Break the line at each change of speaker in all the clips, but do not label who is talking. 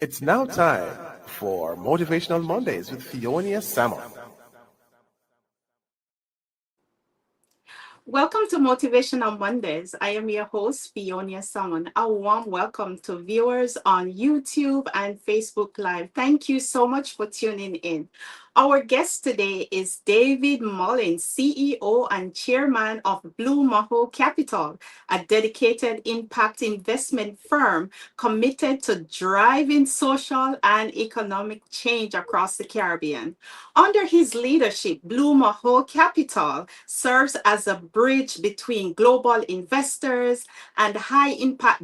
It's now time for Motivational Mondays with Fionia Salmon.
Welcome to Motivational Mondays. I am your host, Fionia Salmon. A warm welcome to viewers on YouTube and Facebook Live. Thank you so much for tuning in. Our guest today is David Mullings, CEO and Chairman of Blue Mahoe Capital, a dedicated impact investment firm committed to driving social and economic change across the Caribbean. Under his leadership, Blue Mahoe Capital serves as a bridge between global investors and high impact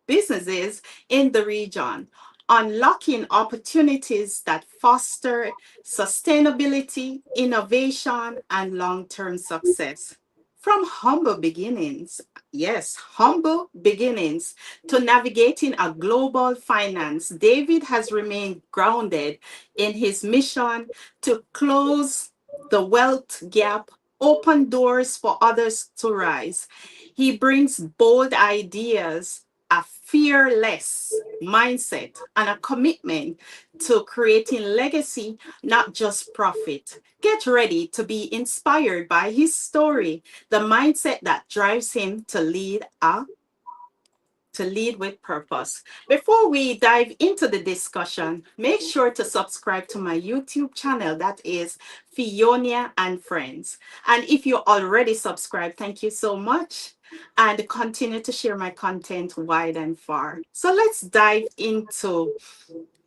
businesses in the region, unlocking opportunities that foster sustainability, innovation, and long term success. From humble beginnings, yes, humble beginnings, to navigating a global finance, David has remained grounded in his mission to close the wealth gap, open doors for others to rise. He brings bold ideas, a fearless mindset, and a commitment to creating legacy, not just profit. Get ready to be inspired by his story, the mindset that drives him to lead with purpose. Before we dive into the discussion, make sure to subscribe to my YouTube channel, that is Fionia and Friends. And if you already subscribed, thank you so much. And continue to share my content wide and far. So let's dive into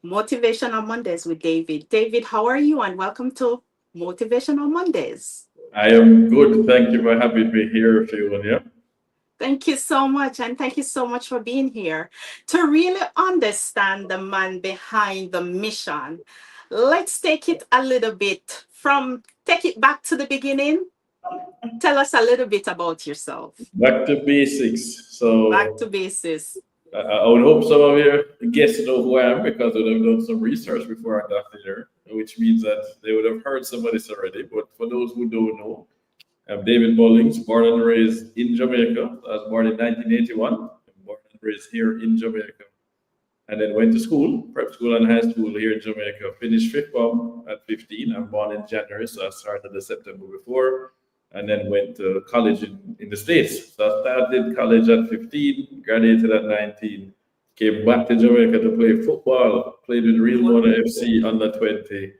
Motivational Mondays with David. David, how are you? And welcome to Motivational Mondays.
I am good. Thank you for having me here, Fionia.
Thank you so much. And thank you so much for being here. To really understand the man behind the mission, let's take it a little bit take it back to the beginning. Tell us a little bit about yourself.
Back to basics.
Back
So
to basis.
I would hope some of your guests know who I am because I would have done some research before I got here, which means that they would have heard some of this already. But for those who don't know, I'm David Mullings, born and raised in Jamaica. I was born in 1981. I'm born and raised here in Jamaica. And then went to school, prep school and high school here in Jamaica. Finished fifth form at 15. I'm born in January, so I started the September before. And then went to college in the States. So I started college at 15, graduated at 19, came back to Jamaica to play football, played with Real Mona FC under 20,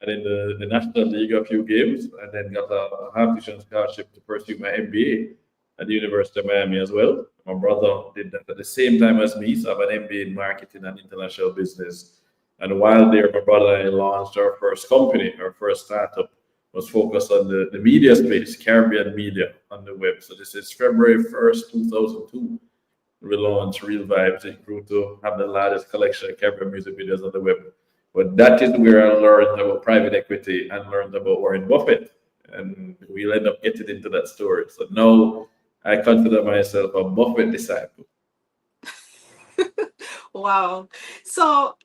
and in the National League a few games, and then got a half-tuition scholarship to pursue my MBA at the University of Miami as well. My brother did that at the same time as me, so I have an MBA in marketing and international business. And while there, my brother and I launched our first company, our first startup was focused on the media space, Caribbean media on the web. So this is February 1st, 2002. We launched Real Vibes. It grew to have the largest collection of Caribbean music videos on the web. But that is where I learned about private equity and learned about Warren Buffett. And we'll end up getting into that story. So now I consider myself a Buffett disciple.
Wow. So,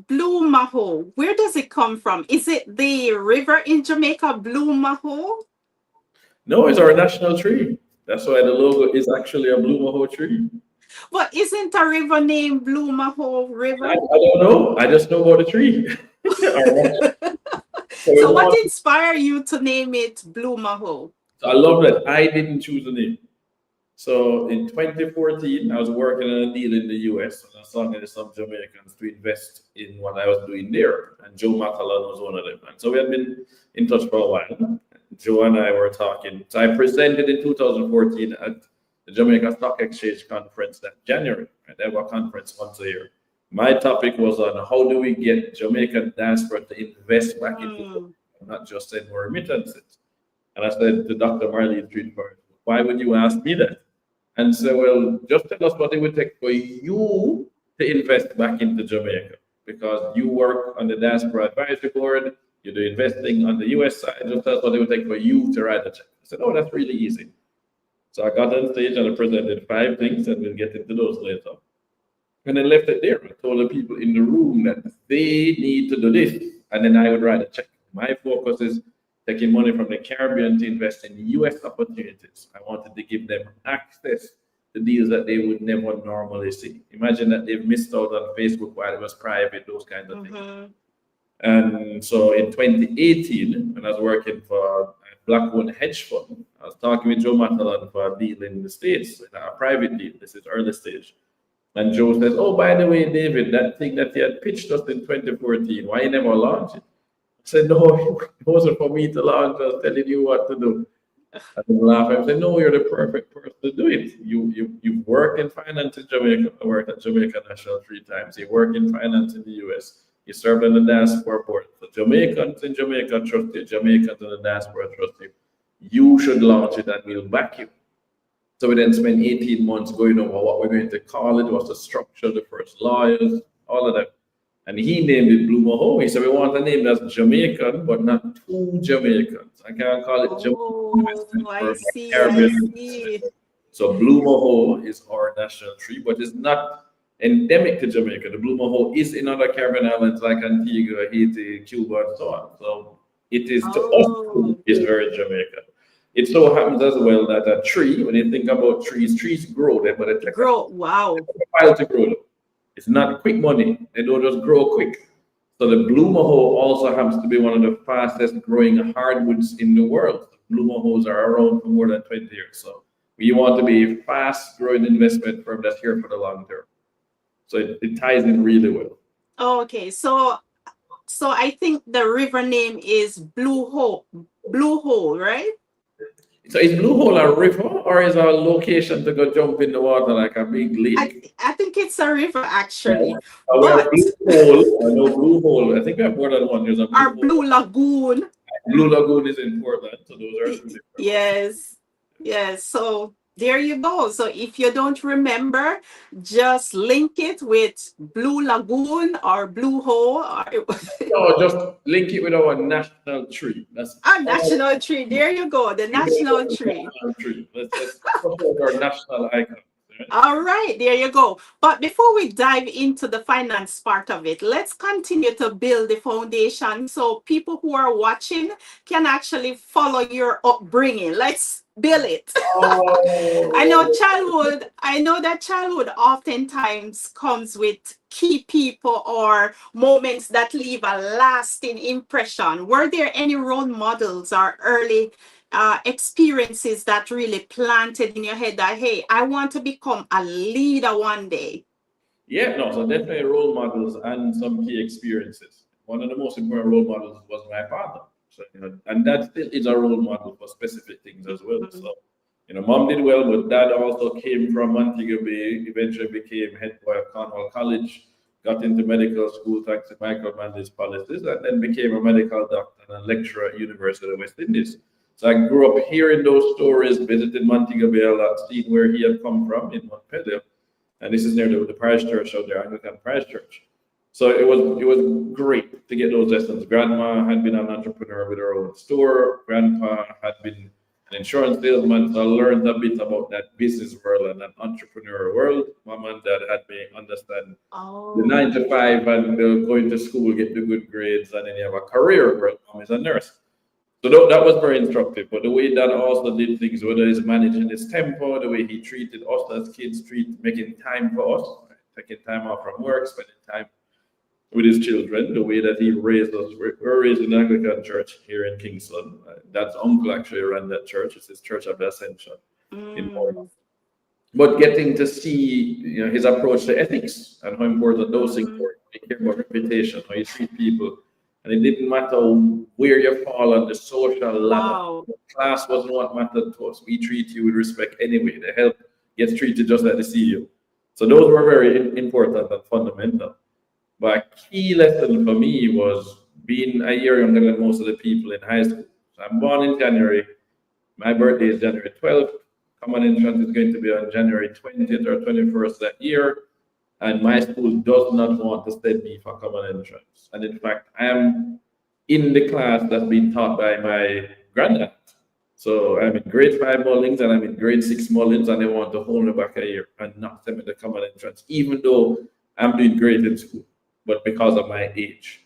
Blue Mahoe, where does it come from? Is it the river in Jamaica, Blue Mahoe?
No, it's our national tree. That's why the logo is actually a Blue Mahoe tree.
But isn't a river named Blue Mahoe River?
I don't know. I just know about the tree. All right.
So what inspired you to name it Blue Mahoe?
So I love that I didn't choose the name. So in 2014, I was working on a deal in the US and I was talking to some Jamaicans to invest in what I was doing there. And Joe Macallan was one of them. And so we had been in touch for a while. Joe and I were talking. So I presented in 2014 at the Jamaica Stock Exchange conference that January. Right? They have a conference once a year. My topic was on how do we get Jamaican diaspora to invest back into not just send more remittances. And I said to Dr. Marlene Treatford, why would you ask me that? And so, well, just tell us what it would take for you to invest back into Jamaica because you work on the Diaspora Advisory Board, you do investing on the US side. Just tell us what it would take for you to write a check. I said, oh, that's really easy. So I got on stage and I presented 5 things, and we'll get into those later. And I left it there. I told the people in the room that they need to do this, and then I would write a check. My focus is taking money from the Caribbean to invest in US opportunities. I wanted to give them access the deals that they would never normally see. Imagine that they've missed out on Facebook while it was private, those kinds of things. And so in 2018, when I was working for a black-owned hedge fund, I was talking with Joe Matalan for a deal in the States, a private deal. This is early stage. And Joe says, oh, by the way, David, that thing that he had pitched us in 2014, why you never launched it? I said, no, it wasn't for me to launch. I was telling you what to do. I laugh. I said, no, you're the perfect person to do it. You've worked in finance in Jamaica. I worked at Jamaica National 3 times. You work in finance in the US. You served on the diaspora board. So Jamaicans in Jamaica trust you. Jamaicans in the diaspora trust you. You should launch it and we'll back you. So we then spent 18 months going over what we're going to call it, what's the structure, the first lawyers, all of that. And he named it Blue Mahoe. He said, we want a name that's Jamaican, but not too Jamaicans. I can't call it Jamaican.
I see.
So Blue Mahoe is our national tree, but it's not endemic to Jamaica. The Blue Mahoe is in other Caribbean islands like Antigua, Haiti, Cuba, and so on. So it is to us, it's very Jamaican. It so happens as well that a tree, when you think about trees grow there, but it takes a while to grow them. It's not quick money. They don't just grow quick. So the Blue Mahoe also happens to be one of the fastest growing hardwoods in the world. Blue Mahoes are around for more than 20 years. So we want to be a fast growing investment firm that's here for the long term. So it ties in really well.
Okay, so I think the river name is Blue Hole, right?
So is Blue Hole a river or is a location to go jump in the water like a big lake?
I think it's a river actually.
But I know Blue Hole. I think we have more than one. There's a
Blue Lagoon.
Blue Lagoon is in Portland, so those are two different.
Yes. So there you go. So if you don't remember, just link it with Blue Lagoon or Blue Hole.
No, just link it with our national tree. That's
our national tree. There you go. The national tree.
Let's support our national icon.
All right, there you go. But before we dive into the finance part of it, let's continue to build the foundation so people who are watching can actually follow your upbringing. Let's build it. I know that childhood oftentimes comes with key people or moments that leave a lasting impression. Were there any role models or early experiences that really planted in your head that, hey, I want to become a leader one day?
Yeah, no, so definitely role models and some key experiences. One of the most important role models was my father. So, and that still is a role model for specific things as well. So, mom did well, but dad also came from Montego Bay, eventually became head boy of Cornwall College, got into medical school thanks to Michael Manley's policies, and then became a medical doctor and a lecturer at University of West Indies. So I grew up hearing those stories, visited Montego Bay a lot, seeing where he had come from in Montpellier. And this is near the parish church out there, Anglican Parish Church. So it was great to get those lessons. Grandma had been an entrepreneur with her own store. Grandpa had been an insurance salesman. So I learned a bit about that business world and that entrepreneur world. Mom and dad had me understand the 9 to 5 and going to school, get the good grades, and then you have a career where mom is a nurse. So that was very instructive, but the way that also did things, whether it's managing his tempo, the way he treated us as kids, making time for us, taking time off from work, spending time with his children, the way that he raised us. We're raised in the Anglican church here in Kingston. Dad's uncle actually ran that church. It's his Church of the Ascension in Portland. But getting to see his approach to ethics and how important those things were. He cared about reputation, how you treat people. And it didn't matter where you fall on the social ladder. Class wasn't what mattered to us. We treat you with respect anyway. The help gets treated just like the CEO. So those were very important and fundamental. But a key lesson for me was being a year younger than most of the people in high school. So I'm born in January. My birthday is January 12th. Common entrance is going to be on January 20th or 21st that year. And my school does not want to send me for common entrance. And in fact, I am in the class that's being taught by my granddad. So I'm in grade 5 Mullings and I'm in grade 6 Mullings, and they want to hold me back a year and not send me the common entrance, even though I'm doing great in school, but because of my age.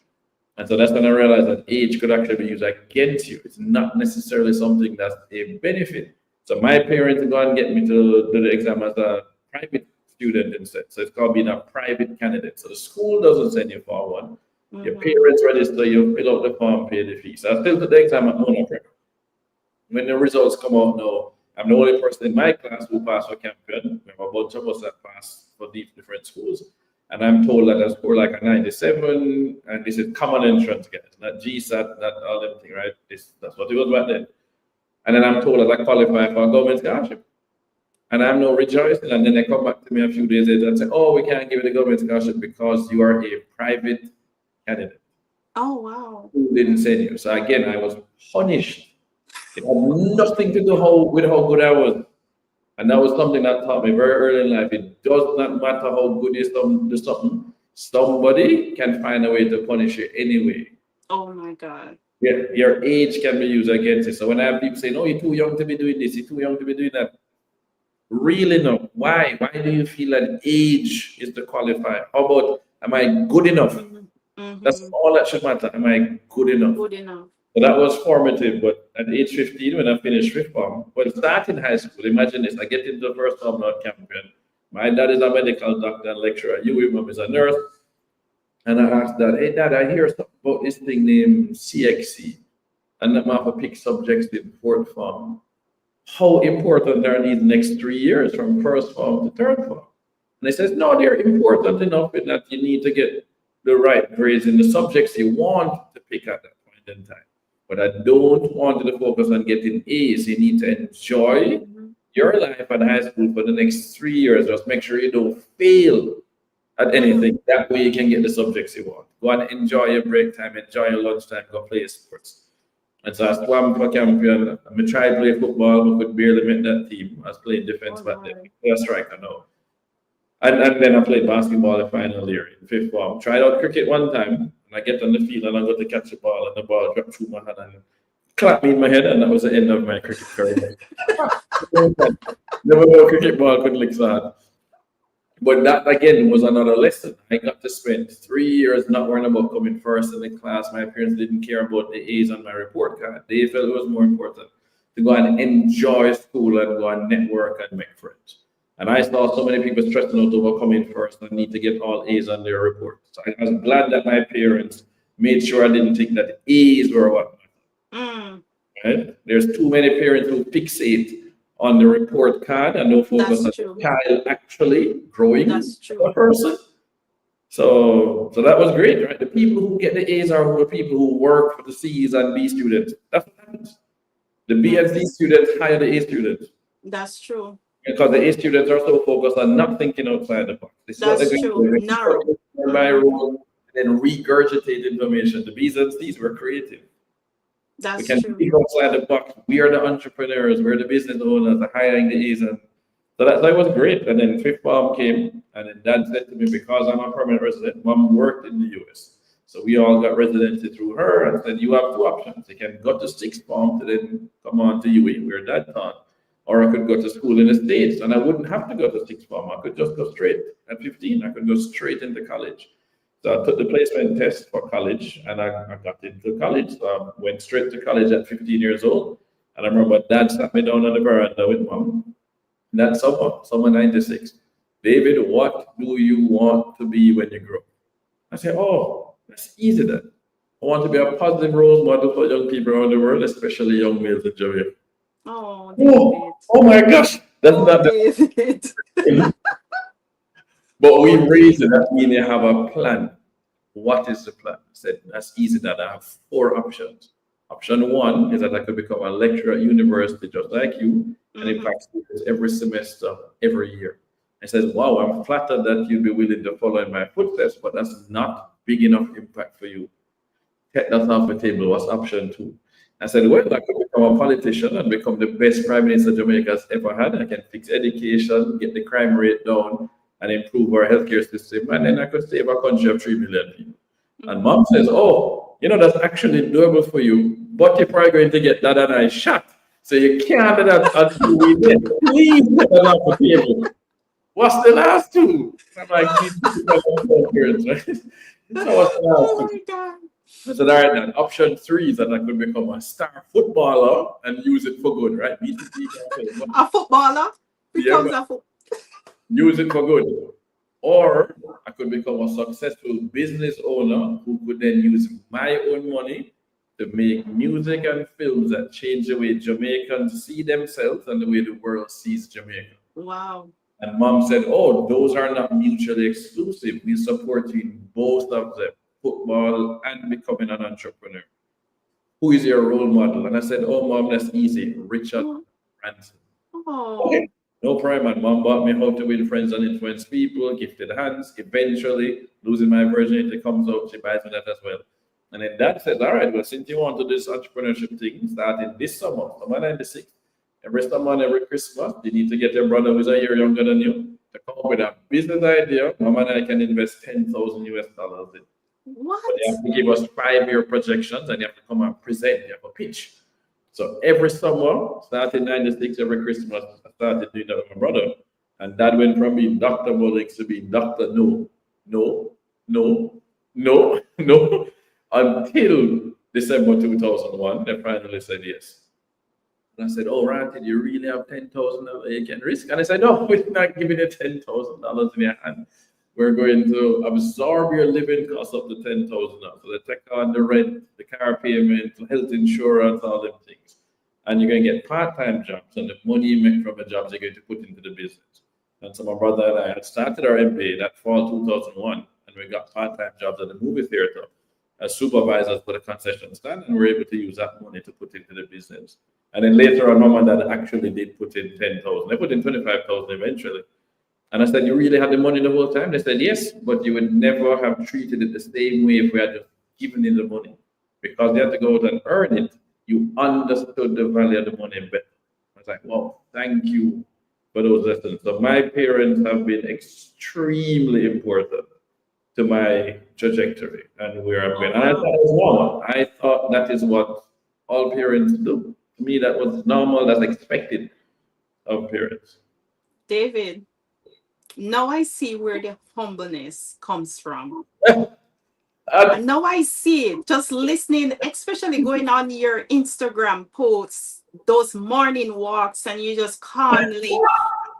And so that's when I realized that age could actually be used against you. It's not necessarily something that's a benefit. So my parents go and get me to do the exam as a private student instead. So it's called being a private candidate. So the school doesn't send you for one. Your parents register, you fill out the form, pay the fees. So I still took the exam at home. When the results come out now, I'm the only person in my class who passed for champion. We have a bunch of us that passed for different schools. And I'm told that I scored like a 97, and this is common entrance, guys, not GSAT, not all them thing, right? That's what it was back then. And then I'm told that I qualify for a government scholarship. And I'm now rejoicing. And then they come back to me a few days later and say, oh, we can't give you the government scholarship because you are a private candidate.
Oh, wow.
Who didn't send you? So again, I was punished. It had nothing to do with how good I was. And that was something that taught me very early in life. It does not matter how good you do something. Somebody can find a way to punish you anyway.
Oh my God.
Yeah, your age can be used against it. So when I have people saying, "Oh, you're too young to be doing this, you're too young to be doing that," really no. Why? Why do you feel that age is the qualifier? How about am I good enough? That's all that should matter. Am I good enough?
Good enough.
So that was formative. But at age 15, when I finished fifth form, well, starting high school, imagine this: I get into the first form not champion. My dad is a medical doctor and lecturer. You, mom is a nurse. And I asked Dad, hey, Dad, I hear something about this thing named CXC. And I'm going to pick subjects in fourth form. How important are these next 3 years from first form to third form? And he says, no, they're important enough in that you need to get the right grades in the subjects you want to pick at that point in time. But I don't want you to focus on getting A's. You need to enjoy your life at high school for the next 3 years. Just make sure you don't fail at anything. That way you can get the subjects you want. Go and enjoy your break time, enjoy your lunchtime, go play sports. And so I swam for champion. I tried to play football, but could barely make that team. I was playing defense back then. I was striker now. And then I played basketball the final year in fifth form. Tried out cricket one time, and I get on the field and I go to catch the ball, and the ball dropped through my hand and clapped me in my head, and that was the end of my cricket career. Never know cricket ball could lick so hard. But that again was another lesson. I got to spend 3 years not worrying about coming first in the class. My parents didn't care about the A's on my report card. They felt it was more important to go and enjoy school and go and network and make friends. And I saw so many people stressing out over coming first and need to get all A's on their report. So I was glad that my parents made sure I didn't think that A's were what mattered. Right? There's too many parents who fixate on the report card and no focus on the child actually growing a person. So that was great, right? The people who get the A's are the people who work for the C's and B students. That's what happens. The B and C students hire the A students.
That's true.
Because the A students are so focused on not thinking outside the box.
That's true.
Narrow. By rule, and then regurgitate information. The B's and C's were creative.
That's
we can think outside the box. We are the entrepreneurs. We're the business owners. The hiring the A's, and so that was great. And then fifth form came, and then Dad said to me, because I'm a permanent resident, Mom worked in the US, so we all got residency through her, and said you have two options. You can go to sixth form to then come on to UA, where Dad taught, or I could go to school in the States, and I wouldn't have to go to sixth form. I could just go straight at 15. I could go straight into college. So I took the placement test for college, and I got into college. So I went straight to college at 15 years old. And I remember Dad sat me down on the veranda with Mom. That summer 96. David, what do you want to be when you grow up? I said, oh, that's easy then. I want to be a positive role model for young people around the world, especially young males in Jamaica.
Oh, David.
Oh my gosh. That's not David. But we raised it. That means you have a plan. What is the plan? I said, that's easy, that I have 4 options. Option 1 is that I could become a lecturer at university just like you, and impact students every semester, every year. I said, wow, I'm flattered that you'd be willing to follow in my footsteps, but that's not big enough impact for you. Take that off the table. What's option 2? I said, well, I could become a politician and become the best prime minister Jamaica has ever had. I can fix education, get the crime rate down, and improve our healthcare system, and then I could save a country of 3 million people. And Mom says, oh, that's actually doable for you, but you're probably going to get that and I shot. So you can't do that until we did. Please put that off the table. What's the last 2? I'm like, these people are parents, right? So what's the last 2?
My God.
I said, all right, then option 3 is that I could become a star footballer and use it for good, right?
A footballer
Yeah,
becomes
but
a footballer.
use it for good. Or I could become a successful business owner who could then use my own money to make music and films that change the way Jamaicans see themselves and the way the world sees Jamaica.
Wow.
And mom said, oh, those are not mutually exclusive. We support you in both of them, football and becoming an entrepreneur. Who is your role model? And I said, oh, mom, that's easy. Richard Branson.
Oh.
Okay. No problem. And mom bought me How to Win Friends and Influence People, Gifted Hands. Eventually, Losing My Virginity comes out. She buys me that as well. And then dad says, all right, well, since you want to do this entrepreneurship thing, starting this summer, summer 96, every summer and every Christmas, you need to get your brother who's a year younger than you to come up with a business idea. Mom and I can invest 10,000 US dollars in.
What?
But you have to give us 5-year projections and you have to come and present, you have to pitch. So every summer, starting 96, every Christmas, I started doing that with my brother. And that went from being Dr. Mullings to being Dr. No, until December 2001, they finally said yes. And I said, oh, right, did you really have $10,000 you can risk? And I said, no, we're not giving you $10,000 in your hand. We're going to absorb your living costs up to $10,000. So they take on the rent, the car payment, health insurance, all them things. And you're going to get part-time jobs, and the money you make from the jobs you're going to put into the business. And so my brother and I had started our MBA that fall 2001, and we got part-time jobs at the movie theater as supervisors for the concession stand, and we were able to use that money to put into the business. And then later on, mom and dad actually did put in 10,000. They put in 25,000 eventually. And I said, you really had the money the whole time? They said, yes, but you would never have treated it the same way if we had just given you the money. Because you had to go out and earn it. You understood the value of the money better. I was like, wow, thank you for those lessons. So my parents have been extremely important to my trajectory and where I've been. And I thought it was normal. I thought that is what all parents do. To me, that was normal, that's expected of parents.
David, now I see where the humbleness comes from. And now I see it, just listening, especially going on your Instagram posts, those morning walks, and you just calmly.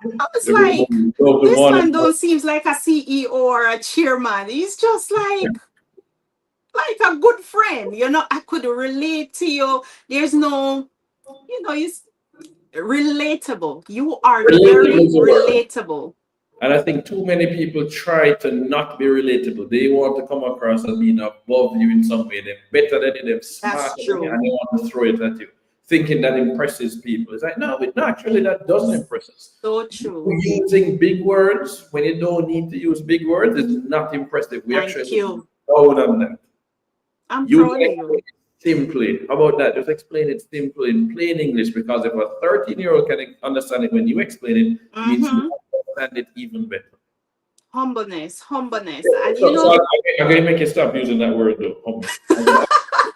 I was like, this man don't seem like a CEO or a chairman. He's just like a good friend. You know, I could relate to you. There's no, it's relatable. You are very relatable.
And I think too many people try to not be relatable. They want to come across as being above you in some way. They're better than you, they're smarter than you, and they want to throw it at you, thinking that impresses people. It's like, no, actually that doesn't impress us.
So true.
Using big words when you don't need to use big words is not impressive. We
Thank
actually
you.
proud of that.
I'm proud of you.
Simply. How about that? Just explain it simply in plain English, because if a 13-year-old can understand it when you explain it, it means you understand it even better.
Humbleness. And
so I'm going to make you stop using that word though. Humble.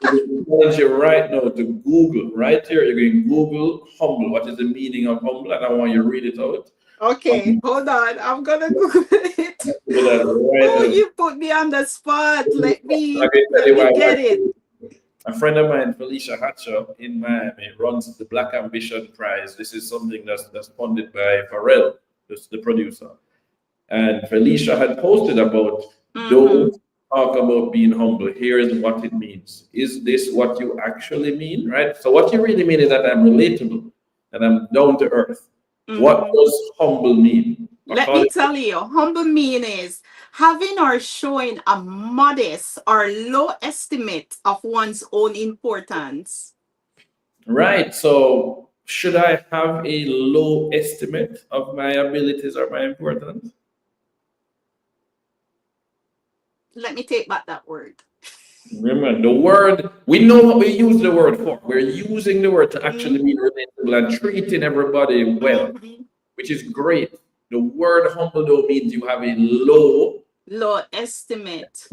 I'm going to you right now to Google. Right here, you're going to Google humble. What is the meaning of humble? And I want you to read it out.
Okay, hold on. I'm going to Google it. You put me on the spot. Let me get it.
A friend of mine, Felicia Hatcher in Miami, runs the Black Ambition Prize. This is something that's funded by Pharrell, the producer. And Felicia had posted about don't talk about being humble. Here is what it means. Is this what you actually mean? Right? So what you really mean is that I'm relatable, that I'm down to earth. What does humble mean?
Let me tell you, humble mean is having or showing a modest or low estimate of one's own importance.
Right. So should I have a low estimate of my abilities or my importance?
Let me take back that word.
Remember, the word, we know what we use the word for. We're using the word to actually be relatable and treating everybody well, which is great. The word humble though means you have a low
estimate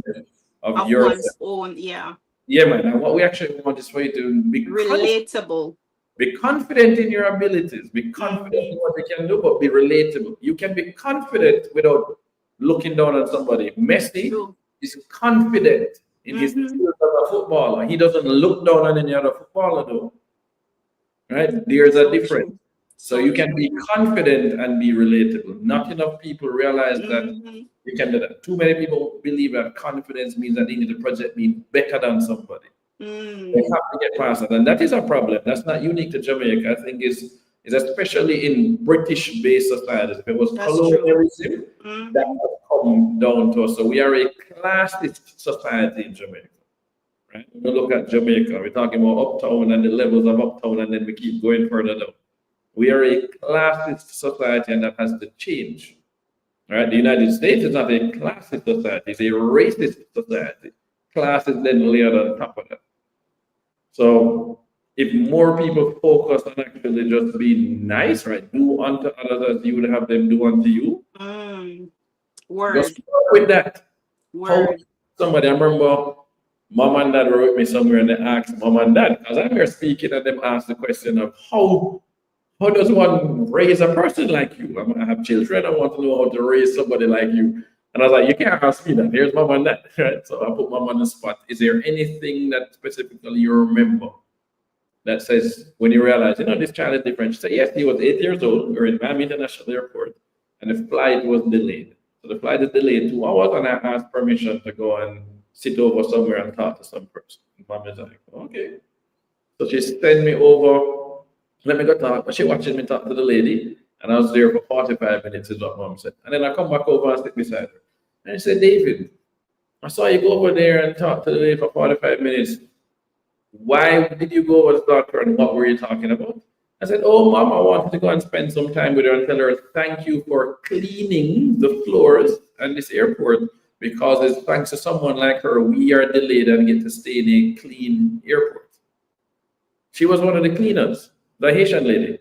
of
one's own. Yeah,
man. And what we actually want is for you to be
relatable.
Be confident in your abilities. Be confident in what you can do, but be relatable. You can be confident without looking down on somebody. Messi is confident in his skills as a footballer. He doesn't look down on any other footballer, though. Right? There's a
So
difference.
true.
So you can be confident and be relatable. Not enough people realize that
Mhm.
you can do that. Too many people believe that confidence means that they need to project being better than somebody. They
Mm.
have to get past that. And that is a problem. That's not unique to Jamaica. I think is especially in British-based societies. If it was
That's true.
colonialism, that
Mhm.
has come down to us. So we are a classist society in Jamaica. Right? When we look at Jamaica, we're talking about uptown and the levels of uptown, and then we keep going further down. We are a classist society, and that has to change. Right? The United States is not a classist society; it's a racist society. Class is then layered on top of that. So, if more people focus on actually just being nice, right, do unto others as you would have them do unto you,
Mm.
just
Word.
work with that. How
Word.
somebody, I remember mom and dad were with me somewhere and they asked mom and dad, because I'm here speaking and them asked the question of how does one raise a person like you? I have children, I want to know how to raise somebody like you. And I was like, you can't ask me that. Here's mom and dad. Right? So I put mom on the spot. Is there anything that specifically you remember that says when you realize, this child is different? She said, yes, he was 8 years old. We were in Miami International Airport and the flight was delayed. So the flight is delayed 2 hours, and I asked permission to go and sit over somewhere and talk to some person. And mom is like, okay. So she sent me over, let me go talk. But she watching me talk to the lady, and I was there for 45 minutes, is what mom said. And then I come back over and sit beside her. And she said, David, I saw you go over there and talk to the lady for 45 minutes. Why did you go over to talk to her, and what were you talking about? I said, oh, mom, I wanted to go and spend some time with her and tell her thank you for cleaning the floors at this airport, because it's thanks to someone like her, we are delayed and get to stay in a clean airport. She was one of the cleaners, the Haitian lady.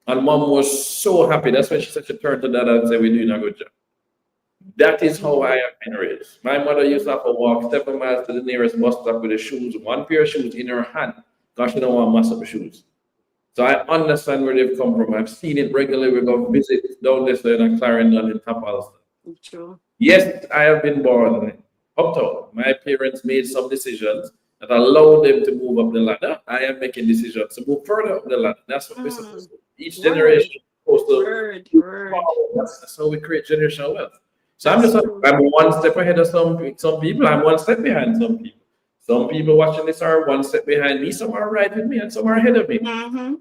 And mom was so happy. That's when she said she turned to dad and said, we're doing a good job. That is how I have been raised. My mother used to have to walk 7 miles to the nearest bus stop with the shoes, one pair of shoes in her hand, because she don't want to mess up the shoes. So I understand where they've come from. I've seen it regularly. We go visit down this way in Clarendon in Tapalston.
True.
Yes, I have been born uptown. My parents made some decisions that allowed them to move up the ladder. I am making decisions to move further up the ladder. That's what we're supposed to do. Each generation is supposed to
Word.
move
Word.
forward. That's how we create generational wealth. So
That's true.
I'm one step ahead of some people. I'm one step behind some people. Some people watching this are one step behind me. Some are right with me, and some are ahead of me.
Mm-hmm.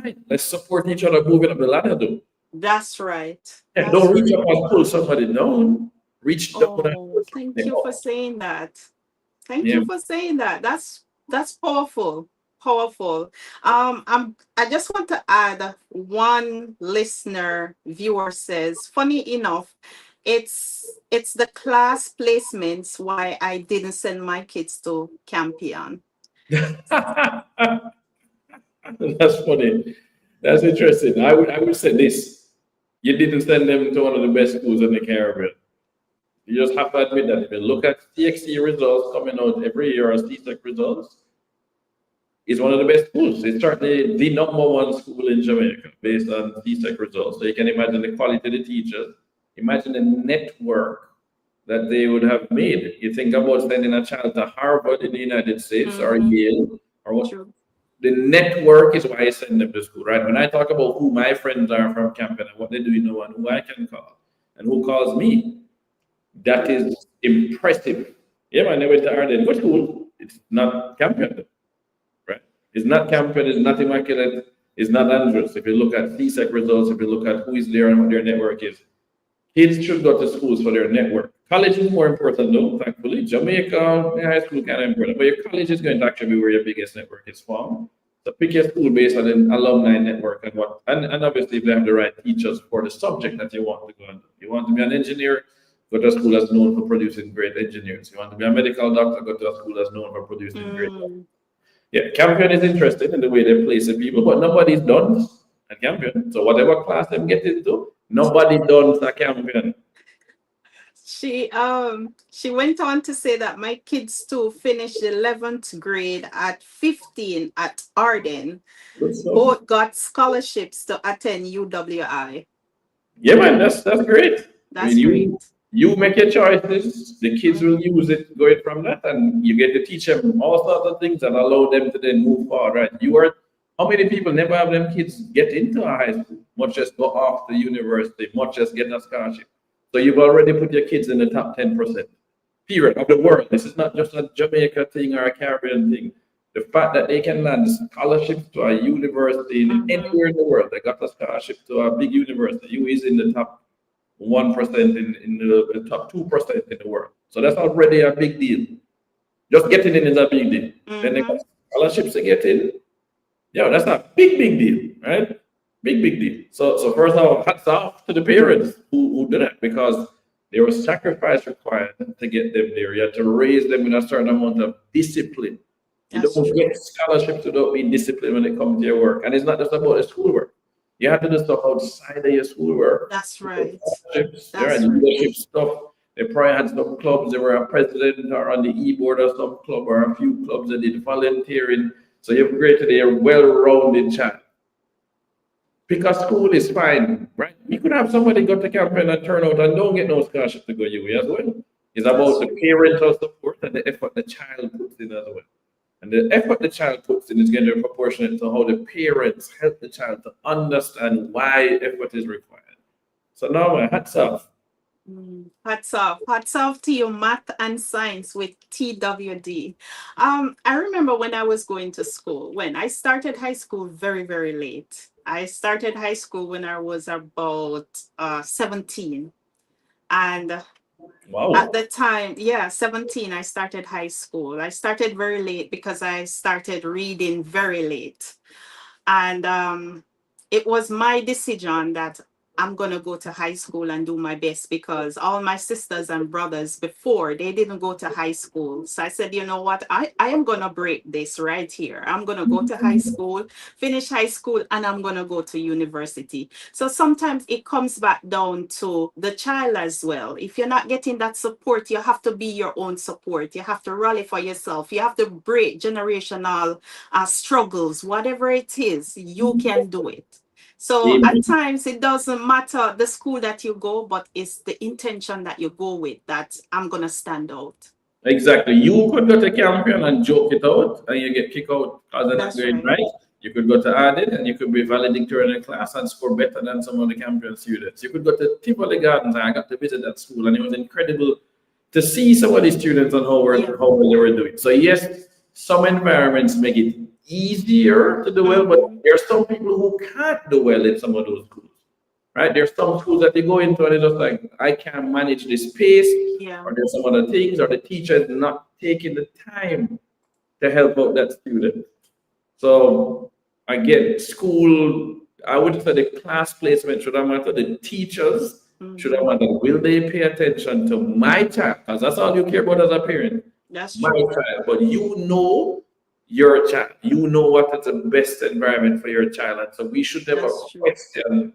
Right. Let's support each other moving up the ladder, though.
That's right.
And
That's
don't reach
right.
up and pull somebody down. Reach down and
Oh,
pull
thank
somebody
you for
up.
saying that. Thank
Yeah.
you for saying that. That's powerful. Powerful. I just want to add one listener viewer says, funny enough, it's the class placements why I didn't send my kids to Campion.
That's funny. That's interesting. I would say this. You didn't send them to one of the best schools in the Caribbean. You just have to admit that. If you look at TXC results coming out every year as TTEC results, it's one of the best schools. It's certainly the number one school in Jamaica based on TTEC results. So you can imagine the quality of the teachers. Imagine the network that they would have made. You think about sending a child to Harvard in the United States or Yale or what.
True.
The network is why I send them to school, right? When I talk about who my friends are from Camden and what they do, and who I can call and who calls me, that is impressive. Yeah, man, I went to Arden. What school? It's not Camden, right? It's not Camden, it's not Immaculate, it's not Andrews. If you look at CSEC results, if you look at who is there and what their network is, kids should go to schools for their network. College is more important though, thankfully. Jamaica, high school kind of important, but your college is going to actually be where your biggest network is formed. So pick your school based on an alumni network and obviously if they have the right teachers for the subject that you want to go into. You want to be an engineer, go to a school that's known for producing great engineers. You want to be a medical doctor, go to a school that's known for producing great doctors. Yeah, Campion is interested in the way they place the people, but nobody's done at Campion. So whatever class them get into, nobody done at Campion.
She went on to say that my kids too finished the 11th grade at 15 at Arden. Both got scholarships to attend UWI.
Yeah, man, that's great.
That's great.
You make your choices, the kids will use it going from that, and you get to teach them all sorts of things and allow them to then move forward, right? How many people never have them kids get into a high school, much as go off to university, much as get a scholarship? So you've already put your kids in the top 10%, period, of the world. This is not just a Jamaica thing or a Caribbean thing. The fact that they can land scholarships to a university anywhere in the world, they got a scholarship to a big university. You is in the top 1% in the top 2% in the world. So that's already a big deal. Just getting in is a big deal. Then they got scholarships to get in. Yeah, that's a big deal, right? Big deal. So first of all, hats off to the parents who did it, because there was sacrifice required to get them there. You had to raise them with a certain amount of discipline. You don't get scholarships without being disciplined when it comes to your work. And it's not just about the schoolwork. You have to do stuff outside of your schoolwork.
That's right.
Leadership stuff. They probably had some clubs. They were a president or on the e-board of some club, or a few clubs that did volunteering. So you've created a well-rounded child. Because school is fine, right? You could have somebody go to campaign and turn out and don't get no scholarship to go UWE as well. It's about the parental support and the effort the child puts in as well. And the effort the child puts in is going to be proportionate to how the parents help the child to understand why effort is required. So now my hats off.
Hats off to you, math and science with TWD. I remember when I was going to school, when I started high school very late. I started high school when I was about 17. And
wow.
At the time, 17, I started high school. I started very late because I started reading very late. And it was my decision that I'm going to go to high school and do my best, because all my sisters and brothers before, they didn't go to high school. So I said, you know what, I am going to break this right here. I'm going to go to high school, finish high school, and I'm going to go to university. So sometimes it comes back down to the child as well. If you're not getting that support, you have to be your own support. You have to rally for yourself. You have to break generational struggles. Whatever it is, you can do it. So at times it doesn't matter the school that you go, but it's the intention that you go with that I'm going to stand out.
Exactly. You could go to campaign and joke it out and you get kicked out because they're not going right. You could go to audit and you could be valedictorian in class and score better than some of the campaign students. You could go to Tivoli Gardens, and I got to visit that school, and it was incredible to see some of these students and how well they were doing. So yes, some environments make it easier to do well, but there are some people who can't do well in some of those schools, right? There's some schools that they go into and they're just like, I can't manage this pace, or there's some other things, or the teacher is not taking the time to help out that student. So again, school, I would say the class placement should have mattered. The teachers should have mattered. Will they pay attention to my child? Because that's all you care about as a parent.
That's
my child. But you know your child. You know what is the best environment for your child. And so we should never question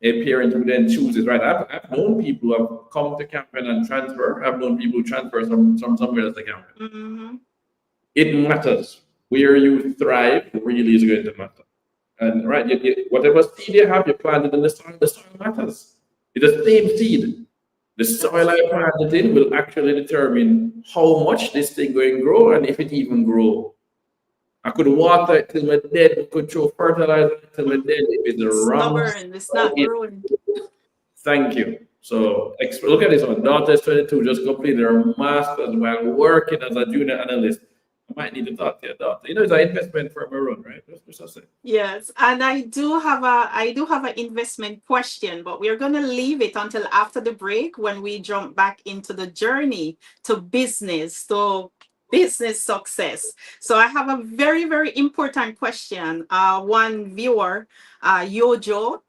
a parent who then chooses, right? I've known people who have come to campaign and transfer. I've known people who transfer from somewhere else to campaign. It matters. Where you thrive really is going to matter. And right, whatever seed you have, you planted in the soil matters. It's the same seed. The soil I planted in will actually determine how much this thing going to grow and if it even grow. I could water it till my dead. I could throw fertilizer till my dead. If it's wrong,
it's not growing.
Thank you. So look at this one. Daughter is 22, just completed her master's while working as a junior analyst. I might need to talk to your daughter. You know, it's an investment for my run, right? Just
yes, and I do have an investment question, but we're gonna leave it until after the break when we jump back into the journey to business success. So I have a very important question. One viewer, Yojo,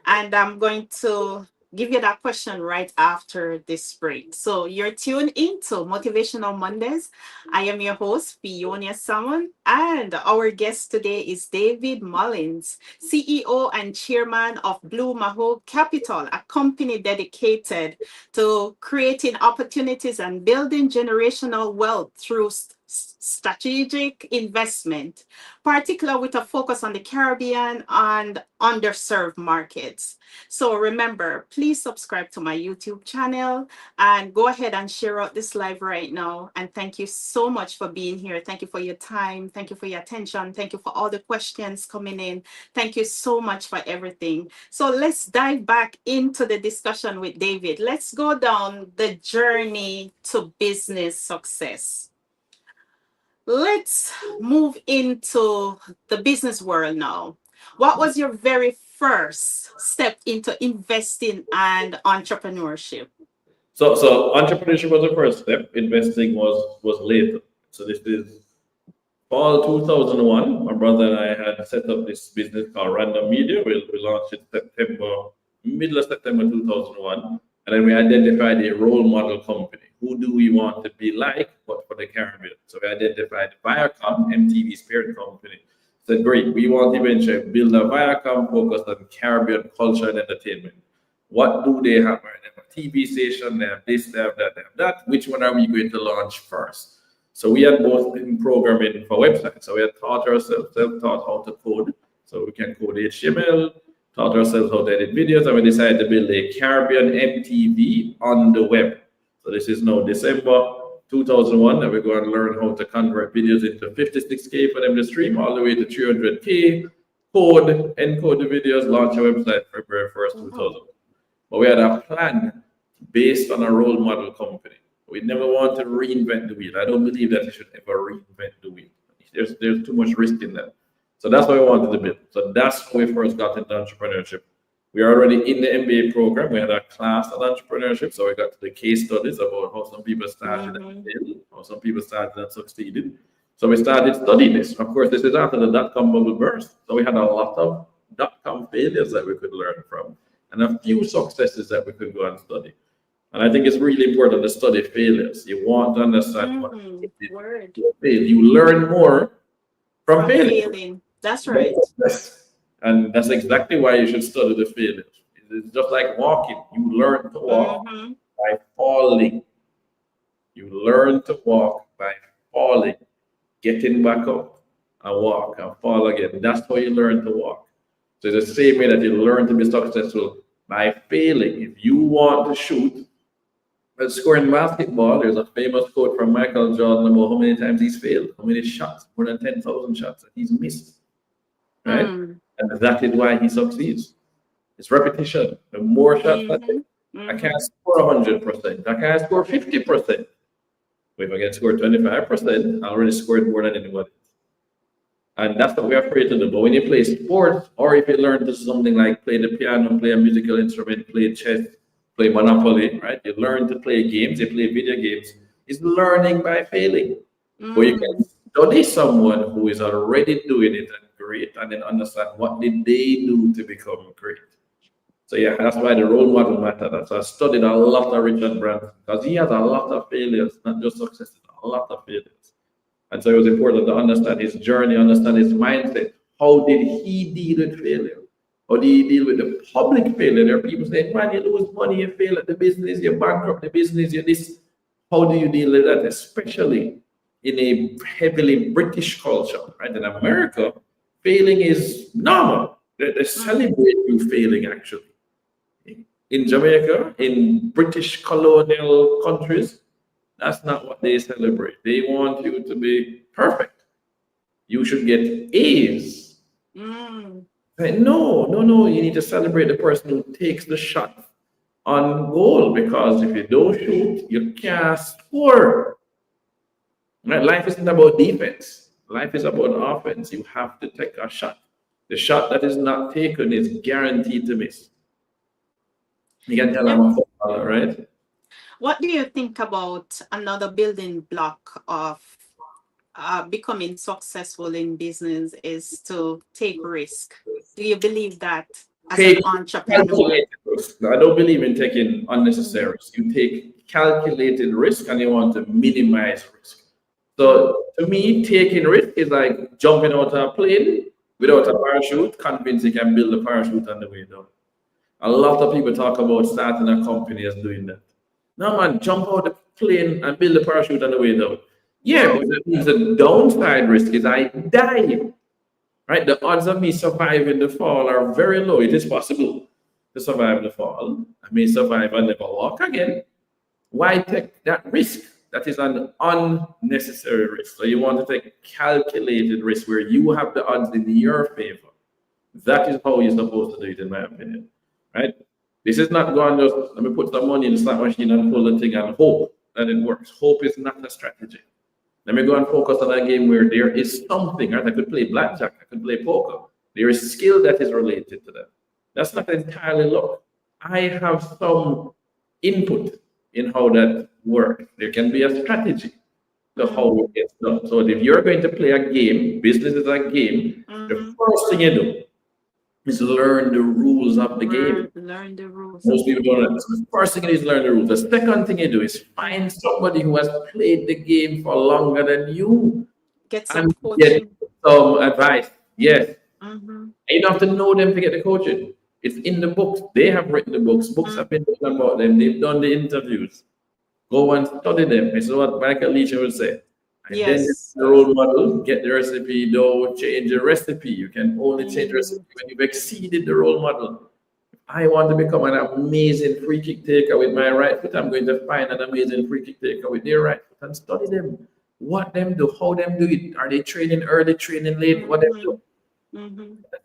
and I'm going to give you that question right after this break. So you're tuned into Motivational Mondays. I am your host, Fionia Salmon, and our guest today is David Mullings, CEO and chairman of Blue Mahoe Capital, a company dedicated to creating opportunities and building generational wealth through strategic investment, particularly with a focus on the Caribbean and underserved markets. So remember, please subscribe to my YouTube channel and go ahead and share out this live right now. And thank you so much for being here. Thank you for your time. Thank you for your attention. Thank you for all the questions coming in. Thank you so much for everything. So let's dive back into the discussion with David. Let's go down the journey to business success. Let's move into the business world now. What was your very first step into investing and entrepreneurship?
So entrepreneurship was the first step. Investing was later. So this is fall 2001. My brother and I had set up this business called Random Media. We launched it middle of September 2001. And then we identified a role model company. Who do we want to be like, but for the Caribbean? So we identified Viacom, MTV's parent company. Said, great, we want to eventually build a Viacom focused on Caribbean culture and entertainment. What do they have? They have a TV station, they have this, they have that, they have that. Which one are we going to launch first? So we had both in programming for websites. So we had taught ourselves, self-taught how to code. So we can code HTML, taught ourselves how to edit videos, and we decided to build a Caribbean MTV on the web. So this is now December 2001, and we're going to learn how to convert videos into 56K for them to stream all the way to 300K, encode the videos, launch a website February 1st, 2000. But we had a plan based on a role model company. We never want to reinvent the wheel. I don't believe that you should ever reinvent the wheel. There's too much risk in that. So that's what we wanted to build. So that's how we first got into entrepreneurship. We are already in the MBA program. We had a class on entrepreneurship. So we got to the case studies about how some people started and failed, how some people started and succeeded. So we started studying this. Of course, this is after the dot-com bubble burst. So we had a lot of dot-com failures that we could learn from and a few successes that we could go and study. And I think it's really important to study failures. You want to understand what you fail. You learn more from failing.
That's right.
And that's exactly why you should study the failures. It's just like walking. You learn to walk by falling. You learn to walk by falling, getting back up and walk and fall again. That's how you learn to walk. So it's the same way that you learn to be successful by failing. If you want to shoot and score in basketball, there's a famous quote from Michael Jordan about how many times he's failed, how many shots, more than 10,000 shots that he's missed. Right? And that is why he succeeds. It's repetition. The more shots I can't score 100%. I can't score 50%. But if I can score 25%, I already scored more than anybody. And that's what we are afraid to do. But when you play sports, or if you learn to something like play the piano, play a musical instrument, play chess, play Monopoly, right? You learn to play games, you play video games. It's learning by failing. But you can study someone who is already doing it and great, and then understand what did they do to become great. So yeah, that's why the role model matters. So I studied a lot of Richard Branson because he has a lot of failures, not just successes, a lot of failures. And so it was important to understand his journey, understand his mindset. How did he deal with failure? How did he deal with the public failure? There are people saying, man, you lose money, you fail at the business, you bankrupt the business, you this. How do you deal with that? Especially in a heavily British culture, right? In America, failing is normal. They celebrate you failing, actually. In Jamaica, in British colonial countries, that's not what they celebrate. They want you to be perfect. You should get A's. Right? No. You need to celebrate the person who takes the shot on goal, because if you don't shoot, you can't score. Right? Life isn't about defense. Life is about offense. You have to take a shot. The shot that is not taken is guaranteed to miss. You can tell I'm a footballer, right?
What do you think about another building block of becoming successful in business is to take risk? Do you believe that as an entrepreneur?
I don't believe in taking unnecessary risk. You take calculated risk and you want to minimize risk. So to me, taking risk is like jumping out of a plane without a parachute, convinced you can build a parachute on the way down. A lot of people talk about starting a company as doing that. No, man, jump out the plane and build a parachute on the way down. Yeah, but that means the downside risk is I die. Right? The odds of me surviving the fall are very low. It is possible to survive the fall. I may survive and never walk again. Why take that risk? That is an unnecessary risk. So you want to take calculated risk where you have the odds in your favor. That is how you're supposed to do it, in my opinion. Right? This is not going just let me put some money in the slot machine and pull the thing and hope that it works. Hope is not a strategy. Let me go and focus on a game where there is something, right? I could play blackjack, I could play poker. There is skill that is related to that. That's not entirely luck. I have some input in how that works. There can be a strategy to how it gets done. So if you're going to play a game, business is a game, the first thing you do is learn the rules of the game.
Learn the rules.
Most people don't know. So the first thing is learn the rules. The second thing you do is find somebody who has played the game for longer than you.
Get some
and
coaching.
get some advice. Yes.
Mm-hmm.
And you don't have to know them to get the coaching. It's in the books. They have written the books. Books have been written about them. They've done the interviews. Go and study them. This is what Michael Leach would say. Identify the role model, get the recipe, don't change the recipe. You can only change the recipe when you've exceeded the role model. If I want to become an amazing free kick taker with my right foot, I'm going to find an amazing free kick taker with their right foot and study them. What them do, how them do it. Are they training early, training late? What them do?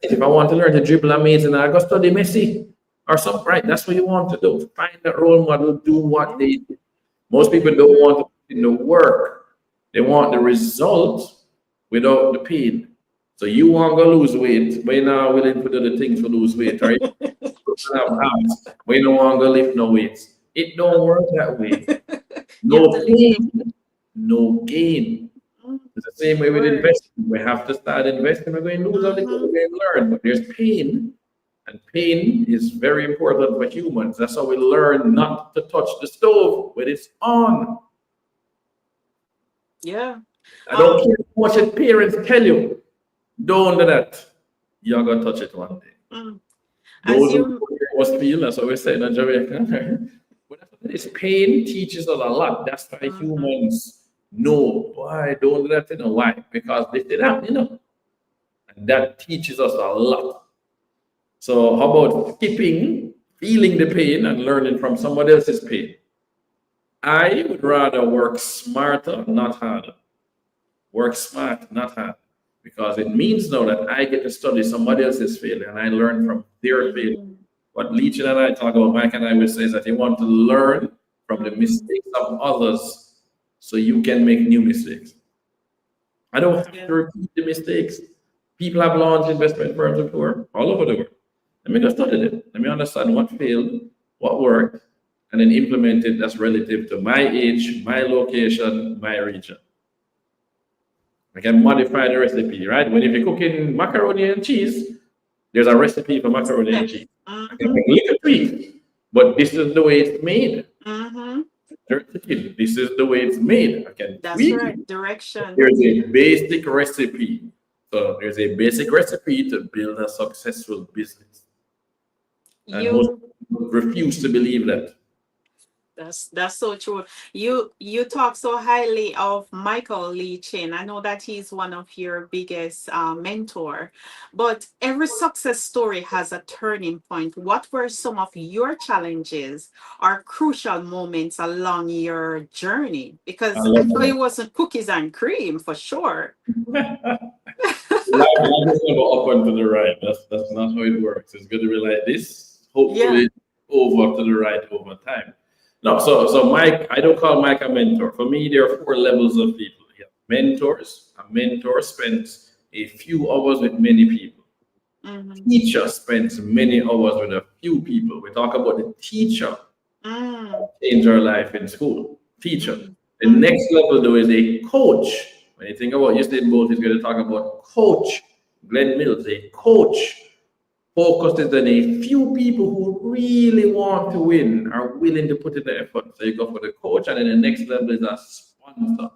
If I want to learn to dribble amazing, I go study Messi or something, right? That's what you want to do. Find that role model, do what they do. Most people don't want to put in the work. They want the result without the pain. So you want to lose weight, but you're not willing to do the things to lose weight, right? But you don't want to lift no weights. It don't work that way. No pain, no gain. It's the same way with investing. We have to start investing. We're going to lose all the we're going to learn. But there's pain. And pain is very important for humans. That's how we learn not to touch the stove when it's on.
Yeah.
I don't care how much your parents tell you. Don't do that. You're going to touch it one day. Those who must feel, that's what we say in Jamaica. But this pain teaches us a lot. That's why humans know. Why don't do that? You know why? Because this did happen, you know. And that teaches us a lot. So how about skipping, feeling the pain and learning from somebody else's pain? I would rather work smarter, not harder. Work smart, not hard. Because it means now that I get to study somebody else's failure and I learn from their failure. What Leach and I talk about, Mike and I would say, is that you want to learn from the mistakes of others so you can make new mistakes. I don't have to repeat the mistakes. People have launched investment firms before, all over the world. Let me go study it. Let me understand what failed, what worked, and then implement it that's relative to my age, my location, my region. I can modify the recipe, right? When if you're cooking macaroni and cheese, there's a recipe for macaroni and cheese. I can make a little tweak, but this is the way it's made. This is the way it's made. I can tweak it.
Direction.
There's a basic recipe. So there's a basic recipe to build a successful business. And most people refuse to believe that.
That's so true. You talk so highly of Michael Lee Chin. I know that he's one of your biggest mentor, but every success story has a turning point. What were some of your challenges or crucial moments along your journey? Because I know it wasn't cookies and cream for sure.
Life is never up and to the right. That's not how it works. It's going to be like this. Hopefully over to the right over time. No, so Mike, I don't call Mike a mentor. For me, there are 4 levels of people here. Mentors. A mentor spends a few hours with many people. Teacher spends many hours with a few people. We talk about the teacher. Change our life in school. Teacher. The next level, though, is a coach. When you think about Usain Bolt, he's going to talk about coach. Glenn Mills, a coach. Focuses on a few people who really want to win, are willing to put in the effort. So you go for the coach, and then the next level is a sponsor.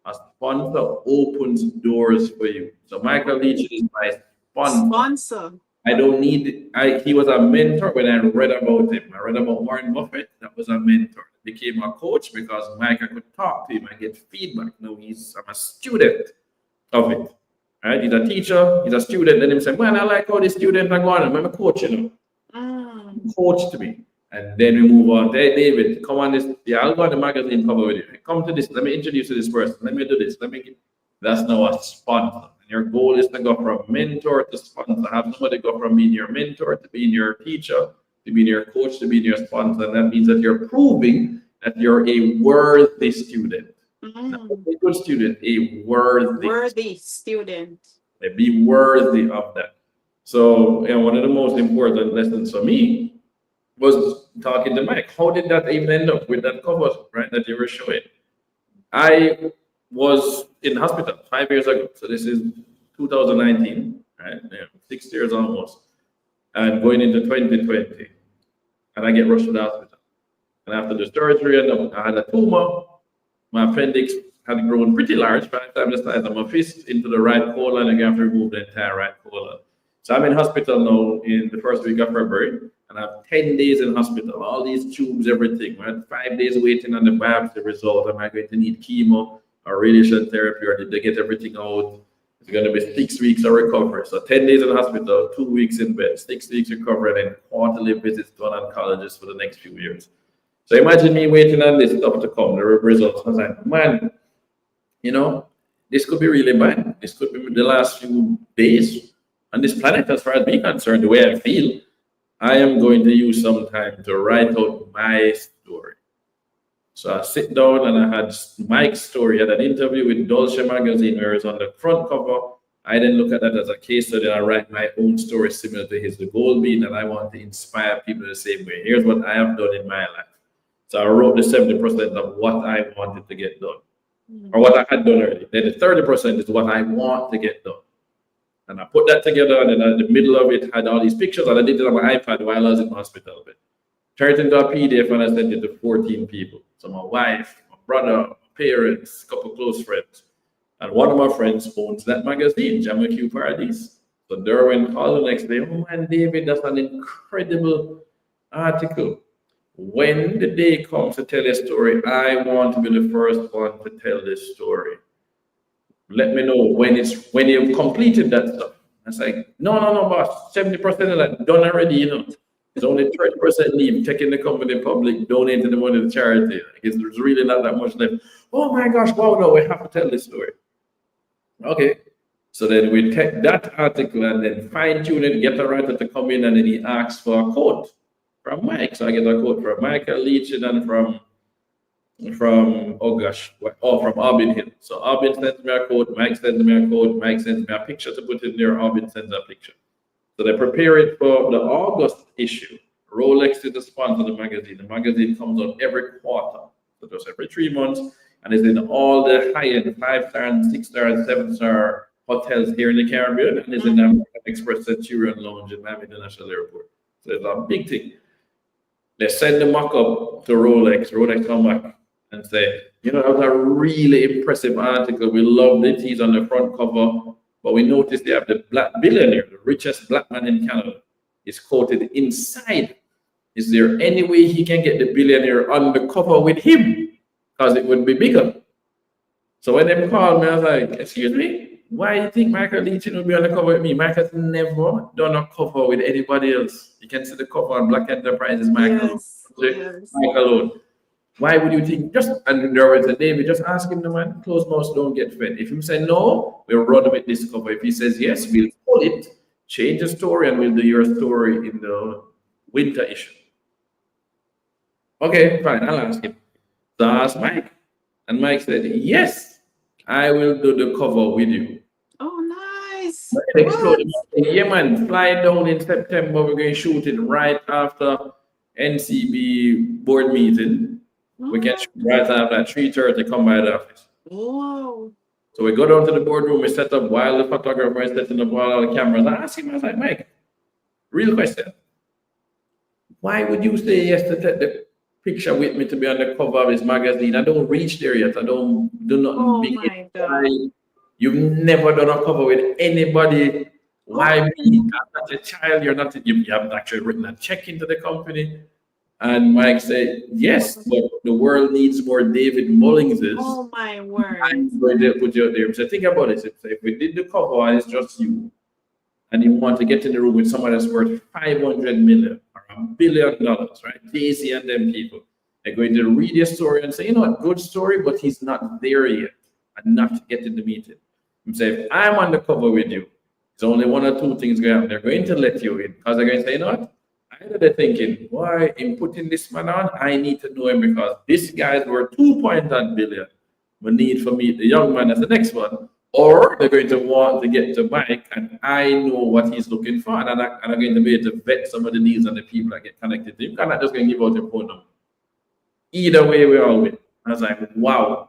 A sponsor opens doors for you. So Michael Leach is my sponsor. I don't need he was a mentor when I read about him. I read about Warren Buffett, that was a mentor. became a coach because Mike, I could talk to him and get feedback. Now I'm a student of it. Right? He's a teacher, he's a student. Then him say, man, I like how the student are going. I'm a coach, Coached me. And then we move on. Hey, David, come on this. Yeah, I'll go on the magazine cover with you. Come to this. Let me introduce you to this person. Let me do this. That's now a sponsor. And your goal is to go from mentor to sponsor. Have somebody go from being your mentor to being your teacher, to being your coach, to being your sponsor. And that means that you're proving that you're a worthy student. Not a good student, a worthy
student.
Be worthy of that. So, one of the most important lessons for me was talking to Mike. How did that even end up with that cover, right, that you were showing? I was in hospital 5 years ago. So this is 2019, right? 6 years almost. And going into 2020. And I get rushed to the hospital. And after the surgery, I had a tumor. My appendix had grown pretty large, 5 times the size of my fist, into the right colon, and I have to remove the entire right colon. So I'm in hospital now in the first week of February, and I have 10 days in hospital, all these tubes, everything. I had 5 days waiting on the biopsy result. Am I going to need chemo or radiation therapy, or did they get everything out? It's going to be 6 weeks of recovery. So 10 days in hospital, 2 weeks in bed, 6 weeks recovery, and then quarterly visits to an oncologist for the next few years. So imagine me waiting on this stuff to come, the results. I was like, man, this could be really bad. This could be the last few days on this planet, as far as me concerned, the way I feel. I am going to use some time to write out my story. So I sit down and I had Mike's story. I had an interview with Dolce magazine where it's on the front cover. I then look at that as a case study and I write my own story similar to his. The goal being that I want to inspire people the same way. Here's what I have done in my life. So I wrote the 70% of what I wanted to get done, or what I had done already. Then the 30% is what I want to get done. And I put that together, and then in the middle of it had all these pictures, and I did it on my iPad while I was in the hospital. But turned it into a PDF, and I sent it to 14 people. So my wife, my brother, my parents, a couple of close friends. And one of my friends owns that magazine, JamaQ Paradise. So Derwin called the next day, oh man, David, that's an incredible article. When the day comes to tell a story, I want to be the first one to tell this story. Let me know when you've completed that stuff. I was like, no, boss. 70% of that done already, It's only 30% leave, taking the company public, donating the money to charity. There's really not that much left. Oh my gosh, wow, no, we have to tell this story. Okay. So then we take that article and then fine-tune it, get a writer to come in, and then he asks for a quote from Mike. So I get a quote from Michael Leach and from Arbin Hill. So Arbin sends me a quote, Mike sends me a quote, Mike sends me a picture to put in there, Arbin sends a picture. So they prepare it for the August issue. Rolex is the sponsor of the magazine. The magazine comes out every quarter, so just every 3 months, and it's in all the high-end 5-star and 6-star and 7-star hotels here in the Caribbean, and it's in the American Express Centurion Lounge in Miami International Airport. So it's a big thing. They send the mock-up to Rolex. Rolex come back and say, that was a really impressive article. We loved it. He's on the front cover. But we noticed they have the black billionaire, the richest black man in Canada, is quoted inside. Is there any way he can get the billionaire on the cover with him? Because it would be bigger. So when they called me, I was like, excuse me? Why do you think Michael Leach will be on the cover with me? Michael's never done a cover with anybody else. You can see the cover on Black Enterprises, Michael.
Yes.
Michael alone. Why would you think and there was a David, just ask him the man, closed mouths don't get fed. If he say no, we'll run with this cover. If he says yes, we'll pull it, change the story, and we'll do your story in the winter issue. Okay, fine, I'll ask him. So I asked Mike. And Mike said, yes, I will do the cover with you.
Oh, nice.
Yeah, man, fly down in September. We're going to shoot it right after NCB board meeting. We can shoot right after at 3:30, come by the office.
Wow.
So we go down to the boardroom, we set up while the photographer is setting up all the cameras. I asked him, I was like, Mike, real question. Why would you say yes to take the picture with me to be on the cover of his magazine? I don't reach there yet. I do nothing.
Oh my God.
You've never done a cover with anybody. Why me? I'm not a child. You haven't actually written a check into the company. And Mike said, yes, but the world needs more David Mullingses.
Oh my word.
I'm going to put you out there. So think about it. If we did the cover and it's just you, and you want to get in the room with someone that's worth 500 million or $1 billion, right? Daisy and them people, they're going to read your story and say, you know what, good story, but he's not there yet, and not get in the meeting. And say, if I'm on the cover with you, there's only one or two things going to happen. They're going to let you in because they're going to say, you know what? Either they're thinking, why in putting this man on? I need to know him because this guy's worth 2.1 billion. We need for me, the young man as the next one. Or they're going to want to get to Mike, and I know what he's looking for, and I'm going to be able to vet some of the needs and the people that get connected to him. I'm not just going to give out your phone number. Either way, we all win. I was like, wow.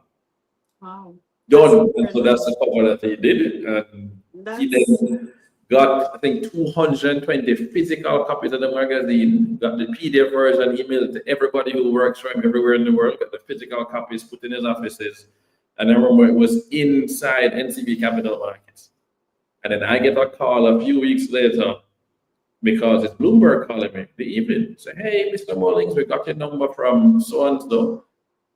Wow.
Done. And so that's the cover that he did. And he then got, I think, 220 physical copies of the magazine, got the PDF version emailed to everybody who works for him everywhere in the world, got the physical copies put in his offices. And I remember it was inside NCB Capital Markets. And then I get a call a few weeks later because it's Bloomberg calling me the evening. Say, hey, Mr. Mullings, we got your number from so-and-so.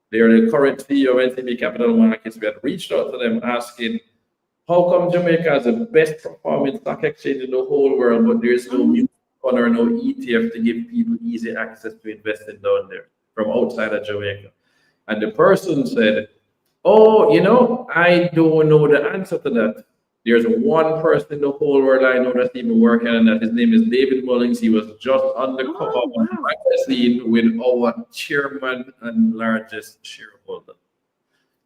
They're the current CEO of NCB Capital Markets. We had reached out to them asking, how come Jamaica is the best performing stock exchange in the whole world, but there's no mutual fund or no ETF to give people easy access to investing down there from outside of Jamaica? And the person said, oh, you know, I don't know the answer to that. There's one person in the whole world I know that's even working on that. His name is David Mullings. He was just on the cover of the magazine with our chairman and largest shareholder.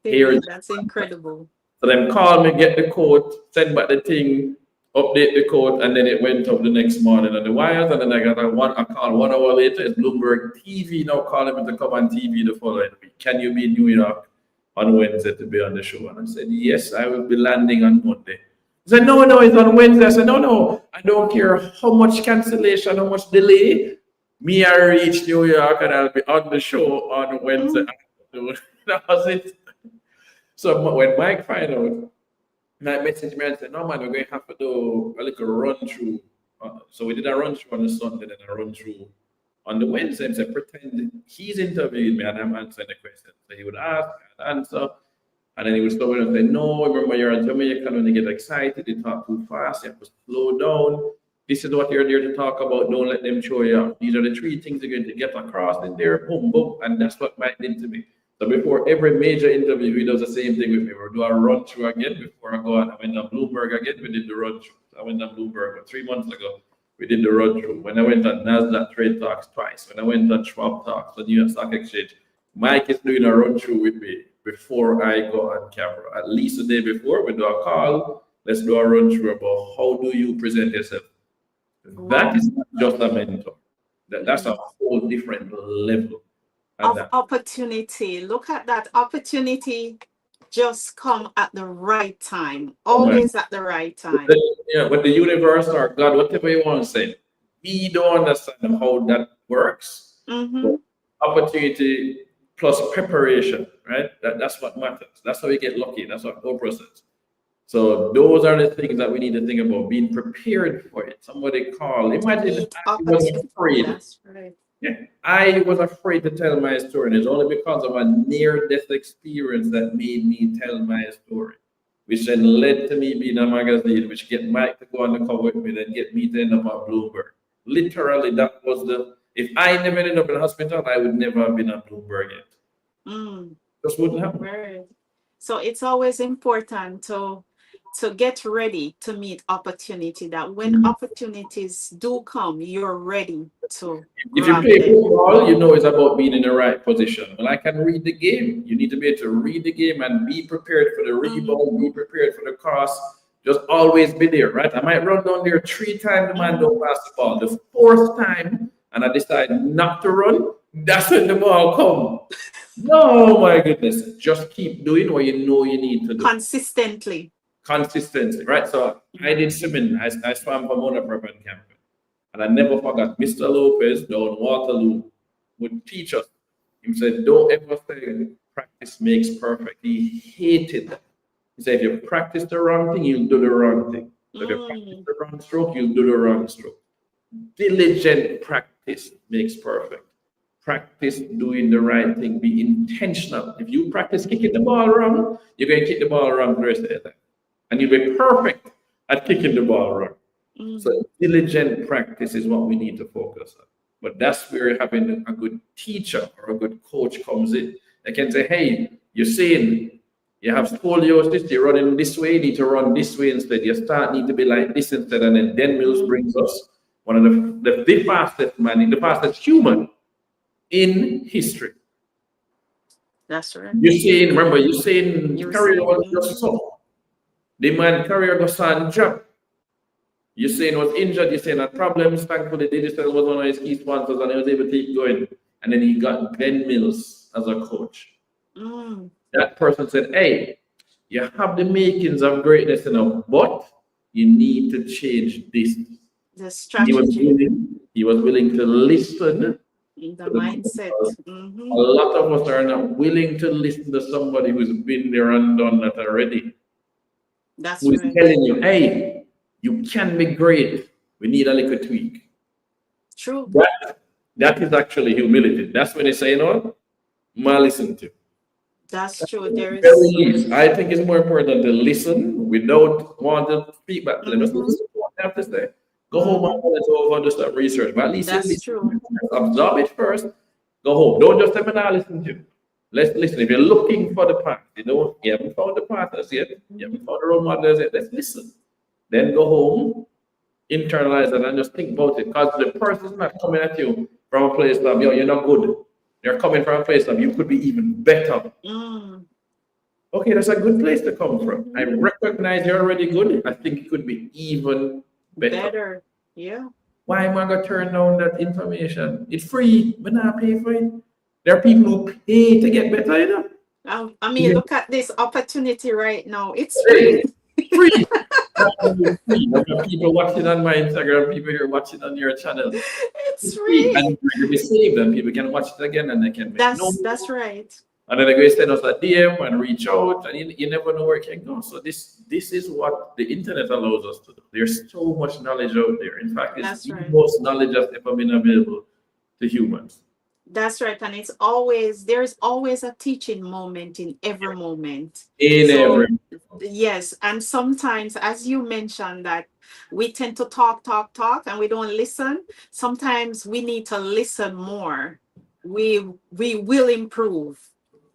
That's incredible.
So them call me, get the quote, send back the thing, update the quote, and then it went up the next morning on the wires. And then I got a call 1 hour later. It's Bloomberg TV now calling me to come on TV the following week. Can you be in New York on Wednesday to be on the show? And I said, yes, I will be landing on Monday. He said, no, it's on Wednesday. I said, no, I don't care how much cancellation, how much delay. Me, I reach New York and I'll be on the show on Wednesday afternoon. That was it. So when Mike found out, Mike messaged me and said, no, man, we're going to have to do a little run through. So we did a run through on the Sunday and a run through on the Wednesday. And said, pretend he's interviewing me and I'm answering the question. So he would ask and answer. And then he would slow down and say, no, remember you're in Jamaica, when you get excited, you talk too fast, you have to slow down. This is what you're there to talk about. Don't let them show you up. These are the 3 things you're going to get across in there. Boom, boom. And that's what Mike did to me. So before every major interview, he does the same thing with me. We'll do a run through again before I go on. I went on Bloomberg again, we did the run through. I went on Bloomberg 3 months ago, we did the run through. When I went on NASDAQ Trade Talks twice, when I went on Schwab Talks, the New York Stock Exchange, Mike is doing a run through with me before I go on camera. At least the day before, we do a call, let's do a run through about how do you present yourself. That is not just a mentor. That's a whole different level
of opportunity. Look at that opportunity just come at the right time, always at the right time.
When the universe or God, whatever you want to say, we don't understand how that works. Opportunity plus preparation, right? That's what matters. That's how we get lucky. That's what Oprah says. So those are the things that we need to think about, being prepared for it. Somebody call. Imagine I was afraid.
That's right.
Yeah, I was afraid to tell my story. And it's only because of a near-death experience that made me tell my story, which then led to me being a magazine, which get Mike to go on the cover with me, then get me to end up on Bloomberg. Literally, that was if I never ended up in the hospital, I would never have been on Bloomberg yet. Just wouldn't happen.
Right. So it's always important to get ready to meet opportunity, that when opportunities do come, you're ready to
if you play football, you know it's about being in the right position. Well, I can read the game. You need to be able to read the game and be prepared for the rebound, be prepared for the cross. Just always be there, right? I might run down there 3 times, the man don't pass the ball. The 4th time, and I decide not to run, that's when the ball comes. No, my goodness. Just keep doing what you know you need to do.
Consistently,
right? So I did swimming. I swam for Mona Prep and camping. And I never forgot Mr. Lopez down Waterloo would teach us. He said, don't ever say practice makes perfect. He hated that. He said, if you practice the wrong thing, you'll do the wrong thing. So if you practice the wrong stroke, you'll do the wrong stroke. Diligent practice makes perfect. practice doing the right thing, be intentional. If you practice kicking the ball wrong, you're going to kick the ball wrong for the rest of the time. And you'll be perfect at kicking the ball wrong. So diligent practice is what we need to focus on. But that's where having a good teacher or a good coach comes in. They can say, hey, you're saying you have scoliosis, you're running this way, you need to run this way instead. Your start need to be like this instead. And then Dan Mills brings us one of the fastest man, the fastest human in history.
That's right.
You're saying, remember, you're saying career was just so. The man career goes on job. You're saying was injured, you're saying had problems. Thankfully, Digital was one of his key sponsors and he was able to keep going. And then he got Ben Mills as a coach. That person said, hey, you have the makings of greatness enough, but you need to change this.
The strategy.
He was willing to listen.
The mindset.
A lot of us are not willing to listen to somebody who's been there and done that already.
That's
who's
right.
telling you, hey, you can be great. We need a little tweak.
True.
That is actually humility. That's when they say, you know what? Ma listen to.
That's true. There is.
I think it's more important to listen without wanting to speak back to them. Just listen to what they have to say. Go home and let's over do some research. But at least
that's true.
Absorb it first. Go home. Don't just say, "I listen to you." Let's listen. If you're looking for the path, you haven't found the partners yet. You haven't found the role models yet. Let's listen. Then go home, internalize it, and just think about it. Because the person's not coming at you from a place of, you're not good. They're coming from a place of, you could be even better. Okay, that's a good place to come from. I recognize you're already good. I think it could be even better.
Yeah.
Why am I going to turn down that information? It's free, but not pay for it. There are people who pay to get better, you know?
I mean, look at this opportunity right now. It's free.
Free. People watching on my Instagram, people here watching on your channel.
It's free.
And you'll be saved, and people can watch it again and they can make
That's right.
And then they're going to send us a DM and reach out, and you never know where it can go. So this is what the internet allows us to do. There's so much knowledge out there. In fact, it's the most knowledge that's ever been available to humans.
That's right. And there's always a teaching moment in every moment. Yes. And sometimes, as you mentioned, that we tend to talk, and we don't listen. Sometimes we need to listen more. We will improve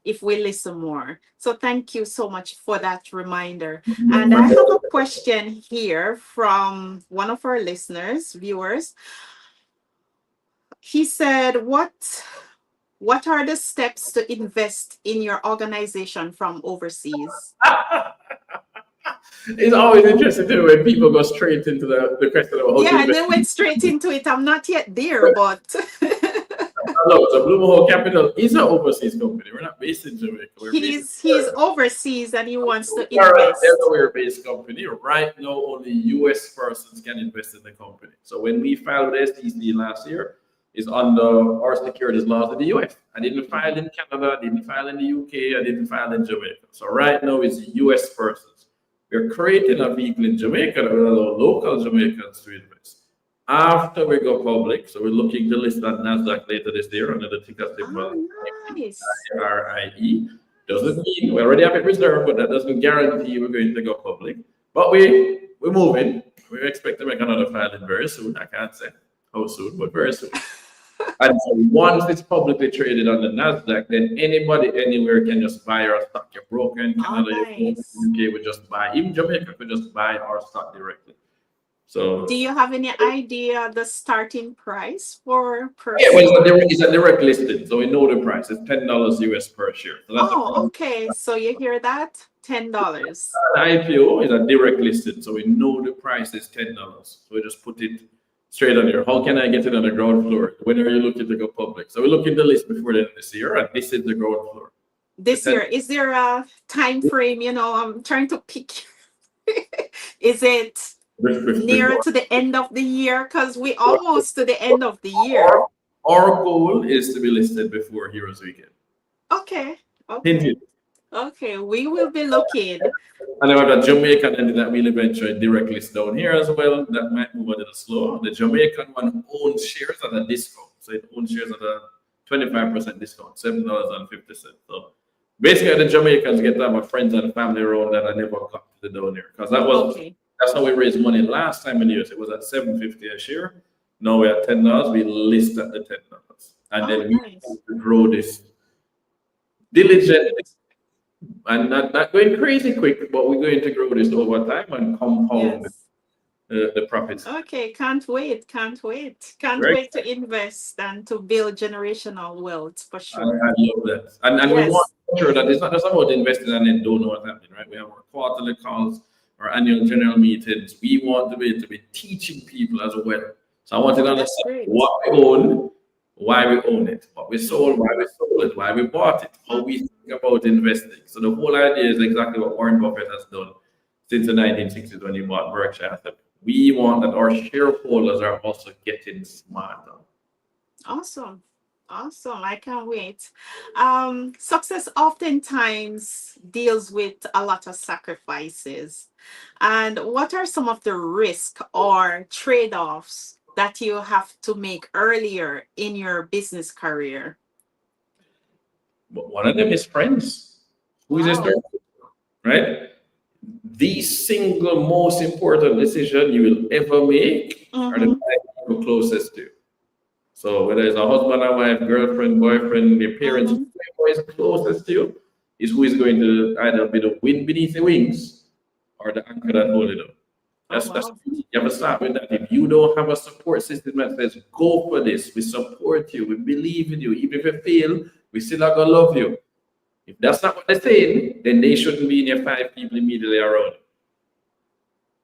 if we listen more. So thank you so much for that reminder. And I have a question here from one of our listeners, viewers. He said, what are the steps to invest in your organization from overseas?
It's always interesting too when people go straight into the question of
yeah, and they went straight into it. I'm not yet there, but
so Blue Mahoe Capital is an overseas company. We're not based in Jamaica.
He's overseas and he wants to invest.
We're a based company. Right now, only US persons can invest in the company. So when we filed with SEC last year, is under our securities laws in the US. I didn't file in Canada, I didn't file in the UK, I didn't file in Jamaica. So right now it's US persons. We're creating a vehicle in Jamaica that will allow local Jamaicans to invest. After we go public, so we're looking to list on NASDAQ later this year under the ticker symbol RIE. Doesn't mean we already have it reserved, but that doesn't guarantee we're going to go public. But we're moving. We expect to make another filing very soon. I can't say how soon, but very soon. And so once it's publicly traded on the NASDAQ, then anybody anywhere can just buy our stock. You're broken, Canada, UK would just buy. Even Jamaica could just buy our stock directly. So,
do you have any idea the starting price for per
share? Yeah, well, it's a direct listing, so we know the price. It's $10 US per share. So
okay. So you hear that? $10.
An IPO is a direct listing, so we know the price is $10. So we just put it straight on here. How can I get it on the ground floor? When are you looking to go public? So we're looking to list before the end of this year, and this is the ground floor.
This year, is there a time frame? I'm trying to pick. Is it nearer to the end of the year? Because we almost to the end of the year.
Our goal is to be listed before Heroes Weekend.
Okay. Okay, we will be looking.
And then we have the Jamaican entity that will eventually direct list down here as well. That might move a little slow. The Jamaican one owns shares at a discount. So it owns shares at a 25% discount, $7.50. So basically, the Jamaicans get to have a friends and family around that I never got to the down here because that's how we raised money last time in the years. It was at $7.50 a share. Now we're at $10. We list at the $10, and then we
nice.
have to grow this diligently and not going crazy quick, but we're going to grow this over time and compound
Yes.
the profits.
Okay, can't wait. Can't
Right?
wait to invest and to build generational wealth for
I
sure.
love that. And we want
Yes.
to make sure that it's not just about investing and then don't know what's happening, right? We have our quarterly calls, our annual general meetings. We want to be teaching people as well. So I want to
That's
understand
great.
what we own, why we own it, what we sold, why we sold it, why we bought it, how we think about investing. So the whole idea is exactly what Warren Buffett has done since the 1960s when he bought Berkshire Hathaway. We want that our shareholders are also getting smarter.
Awesome. Awesome. I can't wait. Success oftentimes deals with a lot of sacrifices. And what are some of the risks or trade-offs that you have to make earlier in your business career?
But one of them is friends. Who is this
Wow.
person, right? The single most important decision you will ever make are the
Mm-hmm.
five people closest to you. So whether it's a husband or wife, girlfriend, boyfriend, your parents,
Mm-hmm.
whoever is closest to you is who is going to either be the wind beneath the wings or the anchor that hold it up.
Oh,
That's
wow.
you have to start with that. If you don't have a support system that says go for this, we support you, we believe in you, even if you fail, we still are gonna love you. If that's not what they're saying, then they shouldn't be in your five people immediately around you.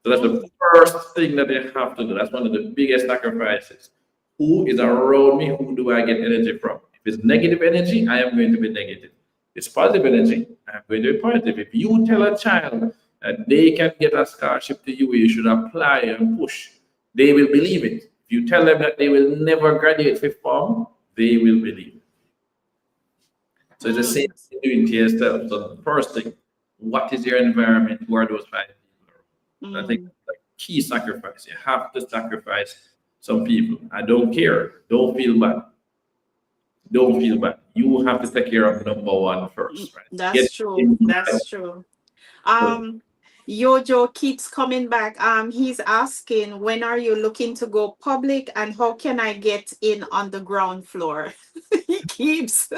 So that's the
Mm.
first thing that they have to do. That's one of the biggest sacrifices. Who is around me? Who do I get energy from? If it's negative energy, I am going to be negative. If it's positive energy, I'm going to be positive. If you tell a child that they can get a scholarship to you should apply and push, they will believe it. If you tell them that they will never graduate fifth form, they will believe it. So it's the same
Mm.
thing doing to yourself. So the first thing, what is your environment? Who are those five people? I think
Mm.
that's a key sacrifice. You have to sacrifice some people. I don't care. Don't feel bad. Don't feel bad. You have to take care of number one first, right?
That's
Get
true.
in
That's true. Um, Yojo keeps coming back. He's asking, when are you looking to go public and how can I get in on the ground floor? He keeps.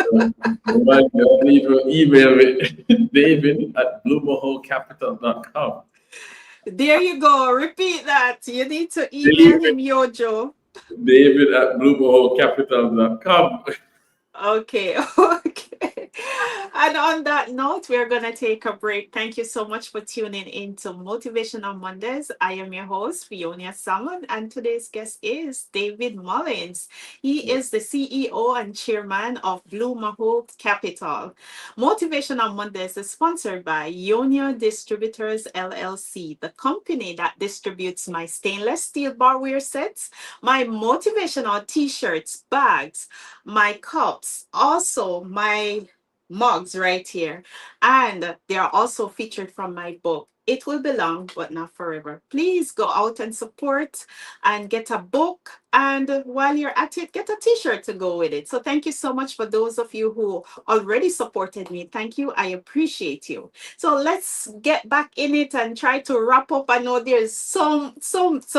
leave your email with David at bloomahoecapital.com.
There you go. Repeat that. You need to email
David,
him, Yojo.
David at bloomahoecapital.com.
Okay, okay. And on that note, we're going to take a break. Thank you so much for tuning in to Motivational Mondays. I am your host, Fiona Salmon, and today's guest is David Mullings. He is the CEO and chairman of Mahoe Capital. Motivational Mondays is sponsored by Ionia Distributors LLC, the company that distributes my stainless steel barware sets, my motivational t-shirts, bags, my cups, also my mugs right here. And they are also featured from my book. It will be long, but not forever. Please go out and support and get a book. And while you're at it, get a t-shirt to go with it. So thank you so much for those of you who already supported me. Thank you. I appreciate you. So let's get back in it and try to wrap up. I know there's so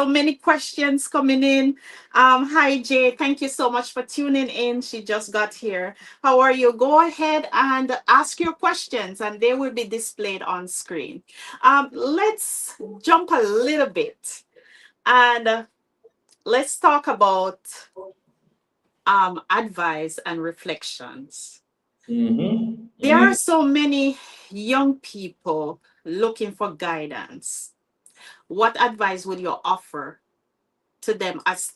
many questions coming in. Hi Jay, thank you so much for tuning in. She just got here. How are you? Go ahead and ask your questions and they will be displayed on screen. Let's jump a little bit and let's talk about advice and reflections. There are so many young people looking for guidance. What advice would you offer to them as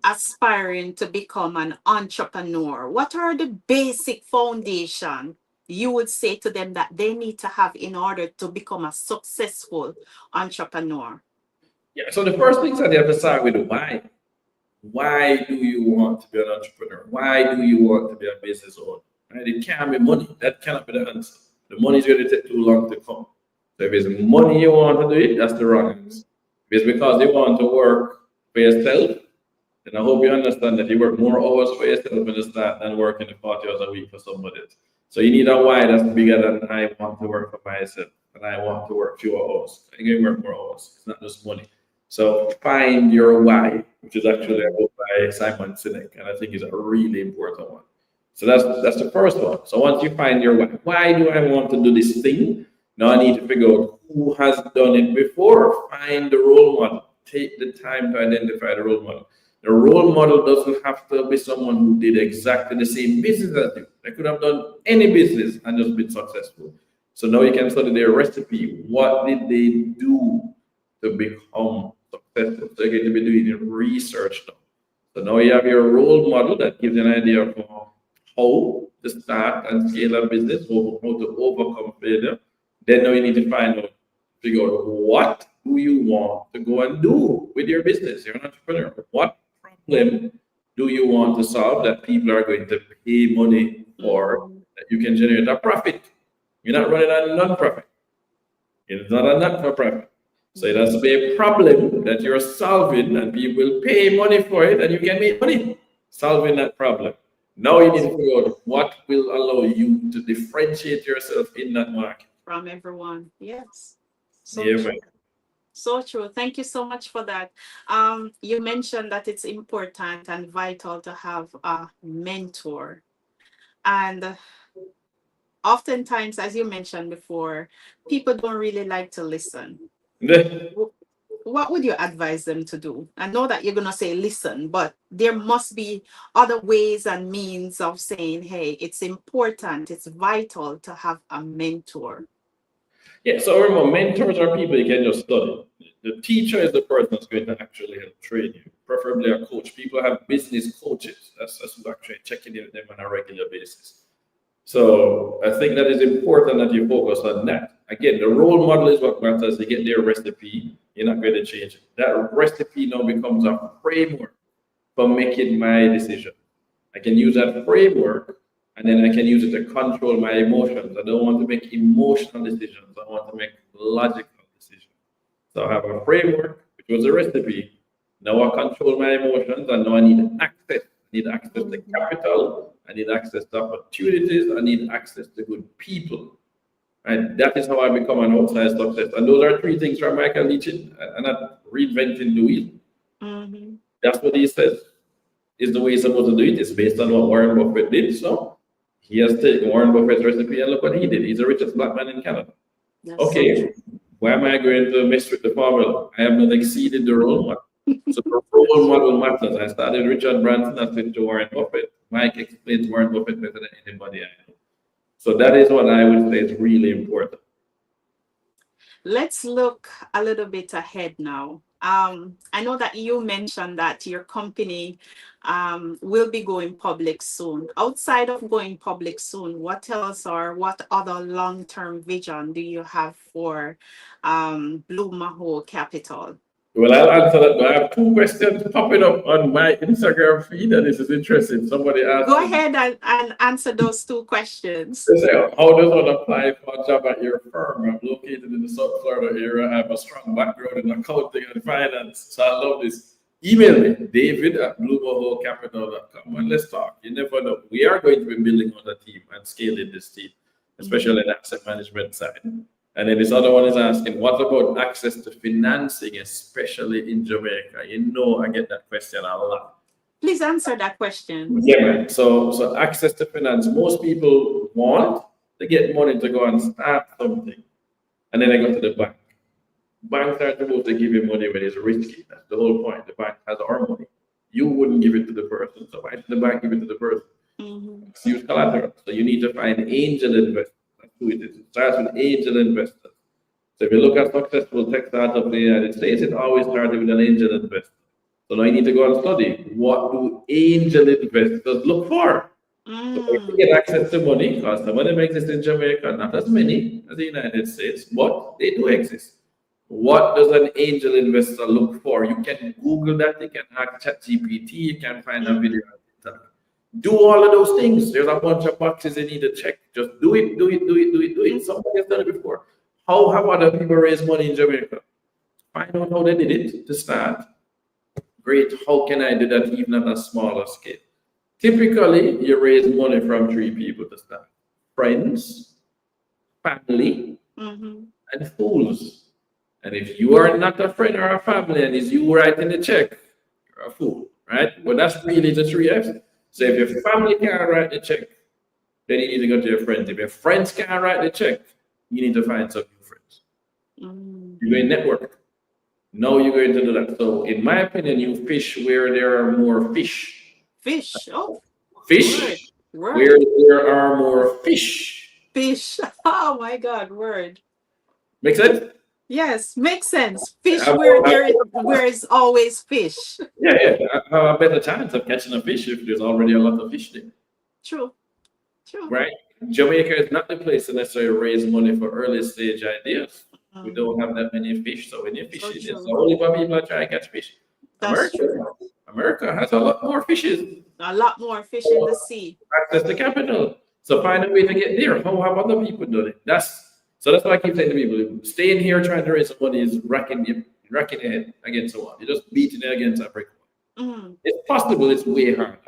aspiring to become an entrepreneur? What are the basic foundation you would say to them that they need to have in order to become a successful entrepreneur?
Yeah, so the first thing that you have to start with why. Why do you want to be an entrepreneur? Why do you want to be a business owner? Right? It can't be money. That cannot be the answer. The money is going to take too long to come. So if it's money you want to do it, that's the wrong answer. If it's because you want to work for yourself, And I hope you understand that you work more hours for yourself when you start than working the 40 hours a week for somebody else. So you need a why that's bigger than I want to work for myself and I want to work fewer hours. I can work more hours. It's not just money. So find your why, which is actually a book by Simon Sinek, and I think is a really important one. So that's the first one. So once you find your why do I want to do this thing? Now I need to figure out who has done it before. Find the role model. Take the time to identify the role model. The role model doesn't have to be someone who did exactly the same business as you. They could have done any business and just been successful. So now you can study their recipe. What did they do to become successful? So you're going to be doing your research now. So now you have your role model that gives you an idea of how to start and scale a business, how to overcome failure. Then now you need to figure out what do you want to go and do with your business. You're an entrepreneur. What problem do you want to solve that people are going to pay money for, that you can generate a profit? You're not running a non-profit. It's not a not-for-profit. So it has to be a problem that you're solving and people will pay money for it and you can make money solving that problem. Now you need to figure out what will allow you to differentiate yourself in that market.
From everyone. Yes. So
Yeah,
true.
man.
So true. Thank you so much for that. You mentioned that it's important and vital to have a mentor. And oftentimes, as you mentioned before, people don't really like to listen. What would you advise them to do? I know that you're going to say listen, but there must be other ways and means of saying, hey, it's important, it's vital to have a mentor.
Yeah, so remember, mentors are people you can just study. The teacher is the person that's going to actually help train you, preferably a coach. People have business coaches. That's who's actually checking in with them on a regular basis. So I think that is important that you focus on that. Again, the role model is what matters. You get their recipe, you're not going to change it. That recipe now becomes a framework for making my decision. I can use that framework and then I can use it to control my emotions. I don't want to make emotional decisions. I want to make logical decisions. So I have a framework, which was a recipe. Now I control my emotions and now I need access. I need access to capital. I need access to opportunities. I need access to good people. And that is how I become an outside success. And those are three things from Michael Leachin. I'm not reinventing the wheel.
Mm-hmm.
That's what he says is the way he's supposed to do it. It's based on what Warren Buffett did. So he has taken Warren Buffett's recipe and look what he did. He's the richest black man in Canada.
That's
Okay, why am I going to mess with the formula? I have not exceeded the role model. So the role model matters. I started Richard Branson, I switched to Warren Buffett. Mike explains Warren Buffett better than anybody I know. So that is what I would say is really important.
Let's look a little bit ahead now. I know that you mentioned that your company will be going public soon. Outside of going public soon, what else or what other long-term vision do you have for Blue Mahoe Capital?
Well, I'll answer that. I have two questions popping up on my Instagram feed, and this is interesting. Somebody asked.
Go ahead and answer those two questions.
They say, how does one apply for a job at your firm? I'm located in the South Florida area. I have a strong background in accounting and finance. So I love this. Email me, david@bluemahoecapital.com, and let's talk. You never know. We are going to be building on the team and scaling this team, especially in the asset management side. And then this other one is asking, what about access to financing, especially in Jamaica? You know, I get that question a lot.
Please answer that question.
Yeah, man. So access to finance. Most people want to get money to go and start something, and then they go to the bank. Banks are supposed to give you money when it's risky. That's the whole point. The bank has our money. You wouldn't give it to the person, so why should the bank give it to the person?
Mm-hmm.
Use collateral. So you need to find angel investors. That's who it is. It starts with angel investors. So if you look at successful tech startups in the United States, it always started with an angel investor. So now you need to go and study, what do angel investors look for? So to get access to money, because some of them exist in Jamaica, not as many as the United States, but they do exist. What does an angel investor look for? You can Google that, you can ask ChatGPT, you can find a video on TikTok. Do all of those things. There's a bunch of boxes you need to check. Just do it, do it, do it, do it, do it. Somebody has done it before. How have other people raised money in Jamaica? Find out how they did it to start. Great, how can I do that even at a smaller scale? Typically, you raise money from three people to start: friends, family,
Mm-hmm.
and fools. And if you are not a friend or a family and it's you writing the check, you're a fool, right? But that's really the three F's. So if your family can't write the check, then you need to go to your friends. If your friends can't write the check, you need to find some new friends.
Mm.
You're going network. Now you're going to do that. So in my opinion, you fish where there are more fish.
Fish. Oh, word.
Fish where
Word.
there are more fish.
Fish. Oh my God, word.
Make sense?
Yes, makes sense. Fish
Have,
where
have,
where is always fish.
yeah. I have a better chance of catching a fish if there's already a lot of fish there.
True. True.
Right? Jamaica is not the place to necessarily raise money for early stage ideas. We don't have that many fish, so when you fish
So
it, it's
true.
only for people that try to catch fish.
That's
America,
true.
America has a lot more fishes.
A lot more fish in the sea.
Access the capital. So find a way to get there. How have other people done it? That's why I keep saying to people, staying here trying to raise some money is racking your head against someone. You're just beating it against a brick wall.
Mm.
It's possible, it's way harder.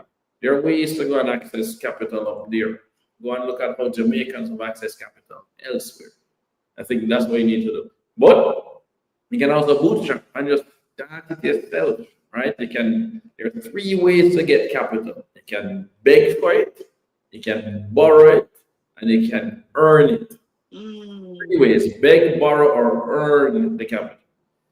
There are ways to go and access capital up there. Go and look at how Jamaicans have access capital elsewhere. I think that's what you need to do. But you can also bootstrap and just start it yourself, right? There are three ways to get capital. You can beg for it, you can borrow it, and you can earn it.
Mm.
Three ways: beg, borrow, or earn the capital.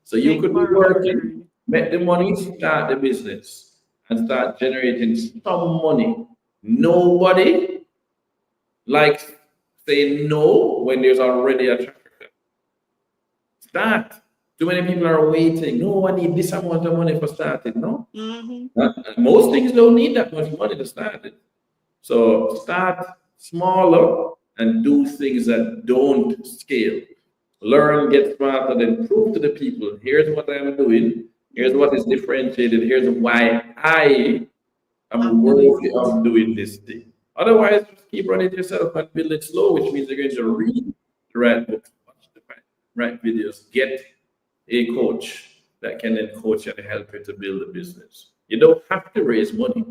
So you
Big
could be
borrow
working,
earn.
make the money, start the business, and start generating some money. Nobody likes saying no when there's already a track record. Start. Too many people are waiting. No, I need this amount of money for starting. No,
Mm-hmm.
most things don't need that much money to start it. So start smaller and do things that don't scale. Learn, get smarter, then prove to the people, here's what I'm doing, here's what is differentiated, here's why I am
I'm doing
worthy of doing this thing. Otherwise, just keep running it yourself and build it slow, which means you're going to read the right books, watch the right videos, get a coach that can then coach and help you to build a business. You don't have to raise money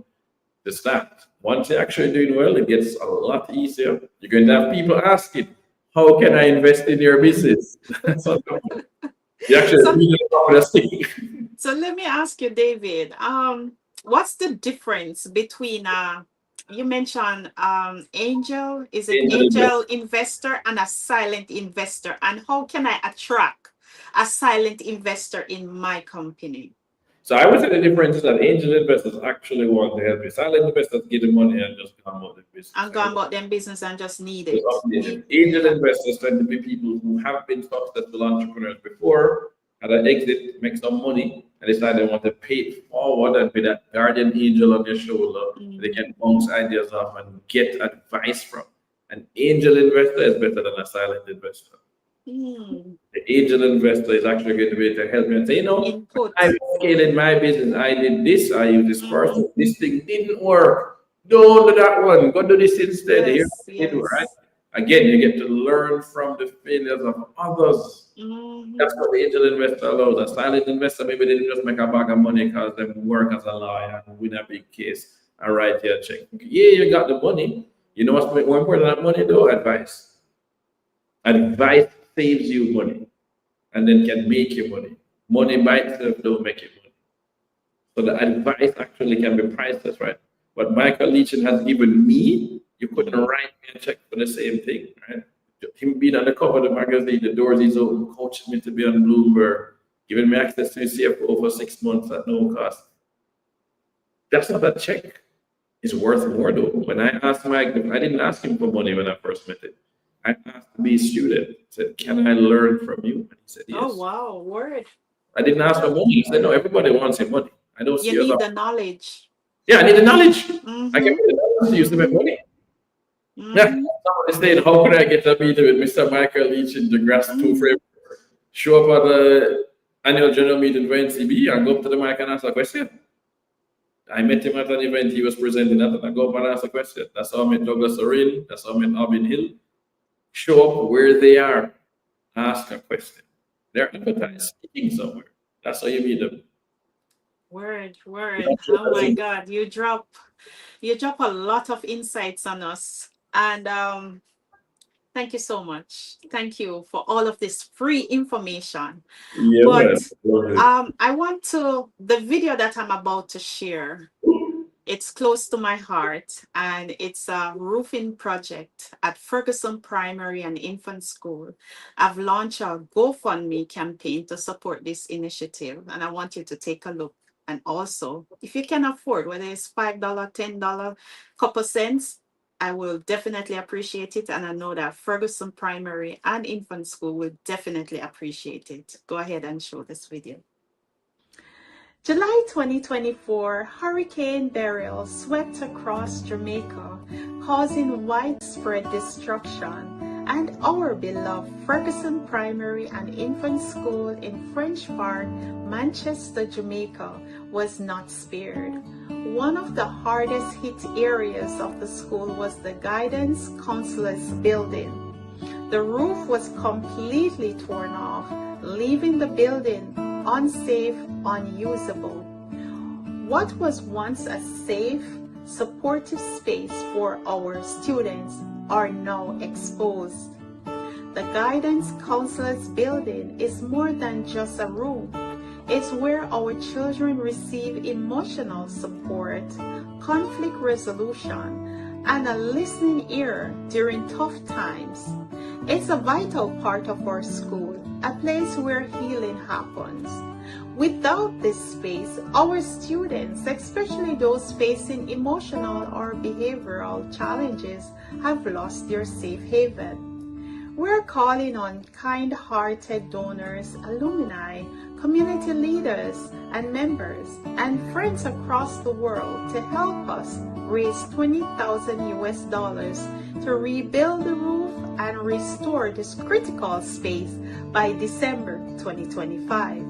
to start. Once you're actually doing well, it gets a lot easier. You're going to have people asking, how can I invest in your business? So you actually
So,
really top of the stick.
so let me ask you, David. What's the difference between you mentioned angel, is it
Angel
angel
investment.
investor and a silent investor? And how can I attract a silent investor in my company?
So I would say the difference is that angel investors actually want to help you. Silent investors get the money and just come out of the business.
I'm going about them business and just need
Just
it.
update it. Angel investors tend to be people who have been successful entrepreneurs before, had an exit, make some money, and decide they want to pay it forward and be that guardian angel on their shoulder. They can bounce ideas off and get advice from. An angel investor is better than a silent investor.
Mm.
The angel investor is actually going to be able to help me and say,
Input.
I'm scaling my business. I did this, I used this
Mhm.
person, this thing didn't work. Don't do that one. Go do this instead. Here's
Yes,
what you do, right?
yes.
Again, you get to learn from the failures of others. That's
Mhm.
what the angel investor allows. A silent investor, maybe they just make a bag of money because they work as a lawyer and win a big case and write you a check. Yeah, you got the money. You know what's more important than that money, though? Advice. Advice saves you money and then can make you money. Money by itself don't make you money. So the advice actually can be priceless, right? What Michael Leachin has given me, you couldn't write me a check for the same thing, right? Him being on the cover of the magazine, the doors he's open, coaching me to be on Bloomberg, giving me access to his CFO for 6 months at no cost. That's not a check. It's worth more though. When I asked Mike, I didn't ask him for money when I first met him. I asked to be a student. I said, can I learn from you? And he said, yes.
Oh, wow. Word.
I didn't ask for money. He said, no, everybody wants your money. I don't see
You
you.
need the knowledge.
Yeah, I need the knowledge. I can
Mhm.
get the knowledge to use to make money. Yeah.
Mhm.
Somebody said, how could I get a meeting with Mr. Michael Leach in the grass two frame? Show up at the annual general meeting for NCB and go up to the mic and ask a question. I met him at an event he was presenting at, and I go up and ask a question. That's how I met Douglas Orin. That's how I met Albin Hill. Show up where they are. Ask a question. They're advertised speaking somewhere. That's how you meet them.
Word,
I'm
word.
not sure
Oh
that's
my
in-
God, you drop a lot of insights on us. And thank you so much. Thank you for all of this free information.
Yeah,
But
man. Lovely.
the video that I'm about to share, it's close to my heart, and it's a roofing project at Ferguson Primary and Infant School. I've launched a GoFundMe campaign to support this initiative, and I want you to take a look. And also, if you can afford, whether it's $5, $10, couple cents, I will definitely appreciate it. And I know that Ferguson Primary and Infant School will definitely appreciate it. Go ahead and show this video. July 2024, Hurricane Beryl swept across Jamaica, causing widespread destruction, and our beloved Ferguson Primary and Infant School in French Park, Manchester, Jamaica, was not spared. One of the hardest hit areas of the school was the Guidance Counselor's Building. The roof was completely torn off, leaving the building unsafe, unusable. What was once a safe, supportive space for our students are now exposed. The Guidance Counselor's Building is more than just a room. It's where our children receive emotional support, conflict resolution, and a listening ear during tough times. It's a vital part of our school, a place where healing happens. Without this space, our students, especially those facing emotional or behavioral challenges, have lost their safe haven. We're calling on kind-hearted donors, alumni, community leaders and members, and friends across the world to help us raise $20,000 to rebuild the roof and restore this critical space by December 2025.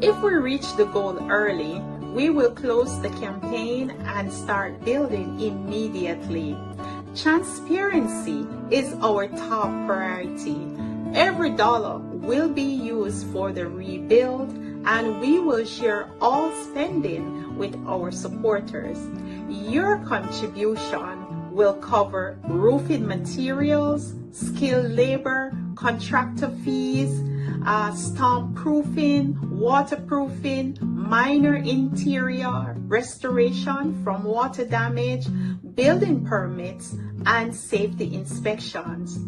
If we reach the goal early, we will close the campaign and start building immediately. Transparency is our top priority. Every dollar will be used for the rebuild, and we will share all spending with our supporters. Your contribution will cover roofing materials, skilled labor, contractor fees, storm proofing, waterproofing, minor interior restoration from water damage, building permits, and safety inspections.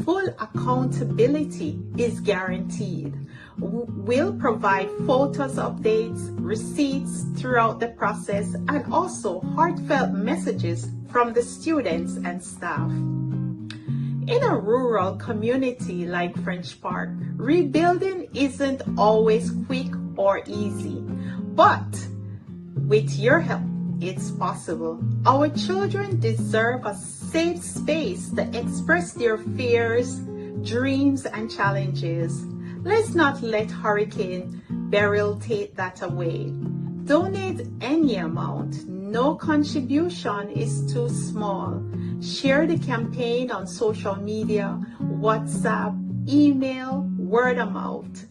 Full accountability is guaranteed. We'll provide photos, updates, receipts throughout the process, and also heartfelt messages from the students and staff. In a rural community like French Park, rebuilding isn't always quick or easy, but with your help, it's possible. Our children deserve a safe space to express their fears, dreams, and challenges. Let's not let Hurricane Beryl take that away. Donate any amount. No contribution is too small. Share the campaign on social media, WhatsApp, email, word of mouth.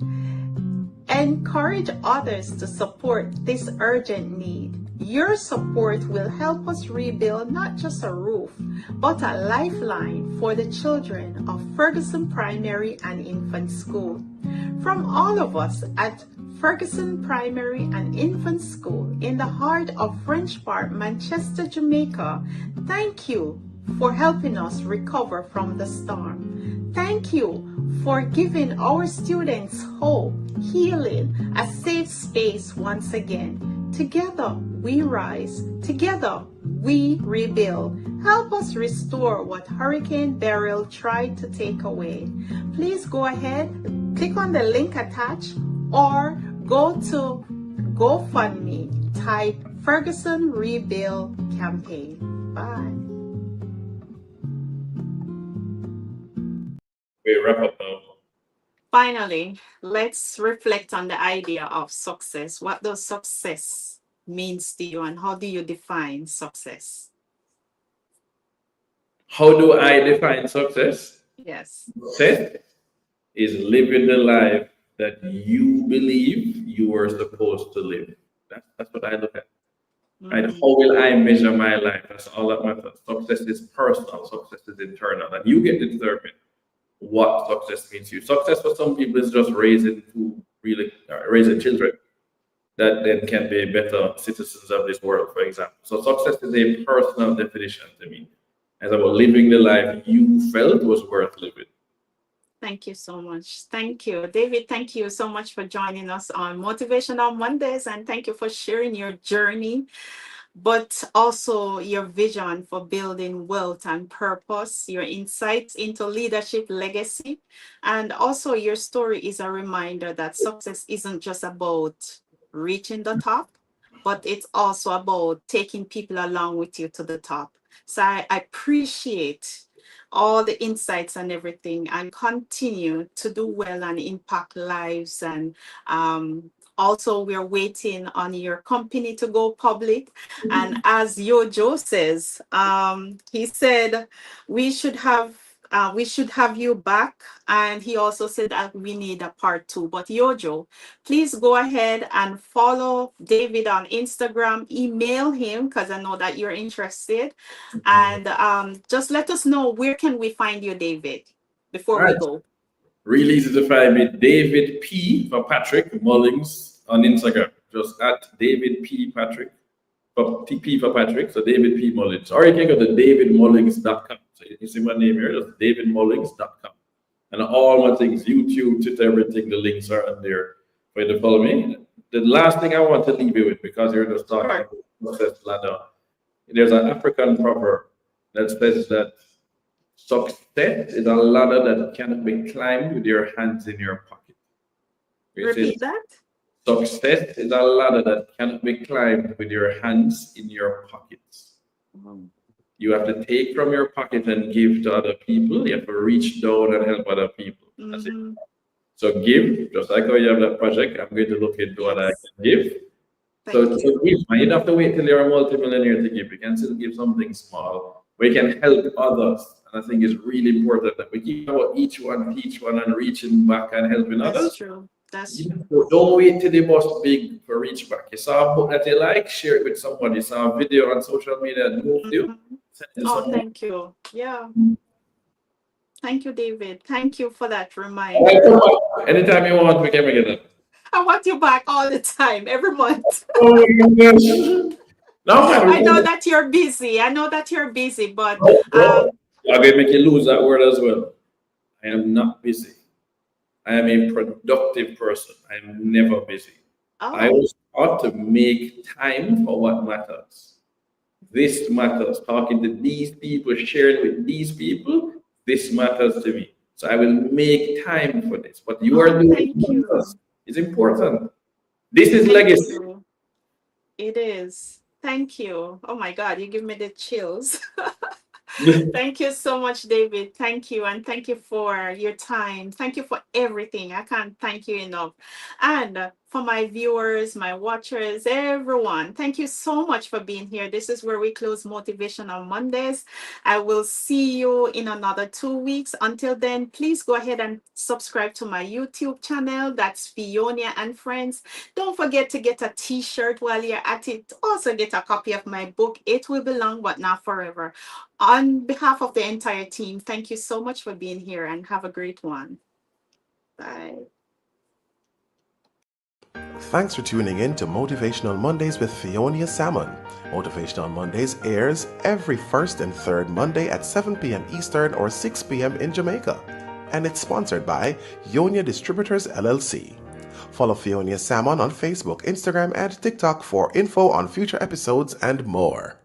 Encourage others to support this urgent need. Your support will help us rebuild not just a roof, but a lifeline for the children of Ferguson Primary and Infant School. From all of us at Ferguson Primary and Infant School in the heart of French Park, Manchester, Jamaica, thank you for helping us recover from the storm. Thank you for giving our students hope, healing, a safe space once again. Together we rise. Together we rebuild. Help us restore what Hurricane Beryl tried to take away. Please go ahead, click on the link attached, or go to GoFundMe, type Ferguson Rebuild Campaign. Bye.
We wrap up now.
Finally, let's reflect on the idea of success. What does success means to you, and how do you define success?
How do I define success?
Yes.
Success is living the life that you believe you are supposed to live. That's what I look at. Right?
Mhm.
How will I measure my life? That's all that matters. Success is personal, success is internal, and you get to determine what success means to you. Success for some people is just raising food, really raising children that then can be better citizens of this world, for example. So success is a personal definition to me. It's about living the life you felt was worth living.
Thank you so much. Thank you. David, thank you so much for joining us on Motivational Mondays, and thank you for sharing your journey, but also your vision for building wealth and purpose, your insights into leadership legacy, and also your story is a reminder that success isn't just about reaching the top, but it's also about taking people along with you to the top. So I appreciate all the insights and everything, and continue to do well and impact lives. And also, we're waiting on your company to go public. And as Yojo says, he said we should have you back. And he also said that we need a part 2. But Yojo, please go ahead and follow David on Instagram. Email him because I know that you're interested. And just let us know, where can we find you, David,
All
before we
right.
go.
Really easy to find me. David P for Patrick Mullings on Instagram. Just at David P Patrick. P for Patrick. So David P Mullings. Or you can go to davidmullings.com. So you see my name here, just davidmullings.com. And all my things, YouTube, Twitter, everything, the links are on there for you to follow me. The last thing I want to leave you with, because you're just talking
Sure.
about success ladder, there's an African proverb that says that success is a ladder that cannot be climbed with your hands in your pocket. You see,
Repeat that.
success is a ladder that cannot be climbed with your hands in your pockets. You have to take from your pocket and give to other people. You have to reach down and help other people. That's it.
Mm-hmm.
So give, just like how you have that project, I'm going to look into what I
Yes.
can give.
Thank
So
you.
give. And you don't have to wait till you're a multimillionaire to give. You can still give something small. We can help others. And I think it's really important that we keep about each one, and reaching back and helping
That's
others.
true. That's
You
true.
know, don't wait till the bus big for reach back. You saw a book that you like, share it with somebody. You saw a video on social media that moved you,
Mhm.
send it to
Oh,
someone.
thank you. Yeah. Thank you, David. Thank you for that
All right,
reminder.
come on. Anytime you want, we can make it.
I want you back all the time, every month.
Oh my gosh. No, man,
I know that you're busy. I know that you're busy, but
no. I'm going to make you lose that word as well. I am not busy. I am a productive person. I am never busy. I
oh,
was taught to make time for what matters. This matters. Talking to these people, sharing with these people, this matters to me. So I will make time for this. What you are
oh,
doing
thank
matters.
you.
It's important. This is
Thank
legacy.
you. It is. Thank you. Oh my God, you give me the chills. Thank you so much, David. Thank you. And thank you for your time. Thank you for everything. I can't thank you enough. And for my viewers, my watchers, everyone, thank you so much for being here. This is where we close Motivational Mondays. I will see you in another 2 weeks. Until then, please go ahead and subscribe to my YouTube channel. That's Fionia and Friends. Don't forget to get a t-shirt while you're at it. Also get a copy of my book, It Will Be Long But Not Forever. On behalf of the entire team, thank you so much for being here and have a great one. Bye.
Thanks for tuning in to Motivational Mondays with Fionia Salmon. Motivational Mondays airs every first and third Monday at 7 p.m. Eastern or 6 p.m. in Jamaica. And it's sponsored by Ionia Distributors LLC. Follow Fionia Salmon on Facebook, Instagram, and TikTok for info on future episodes and more.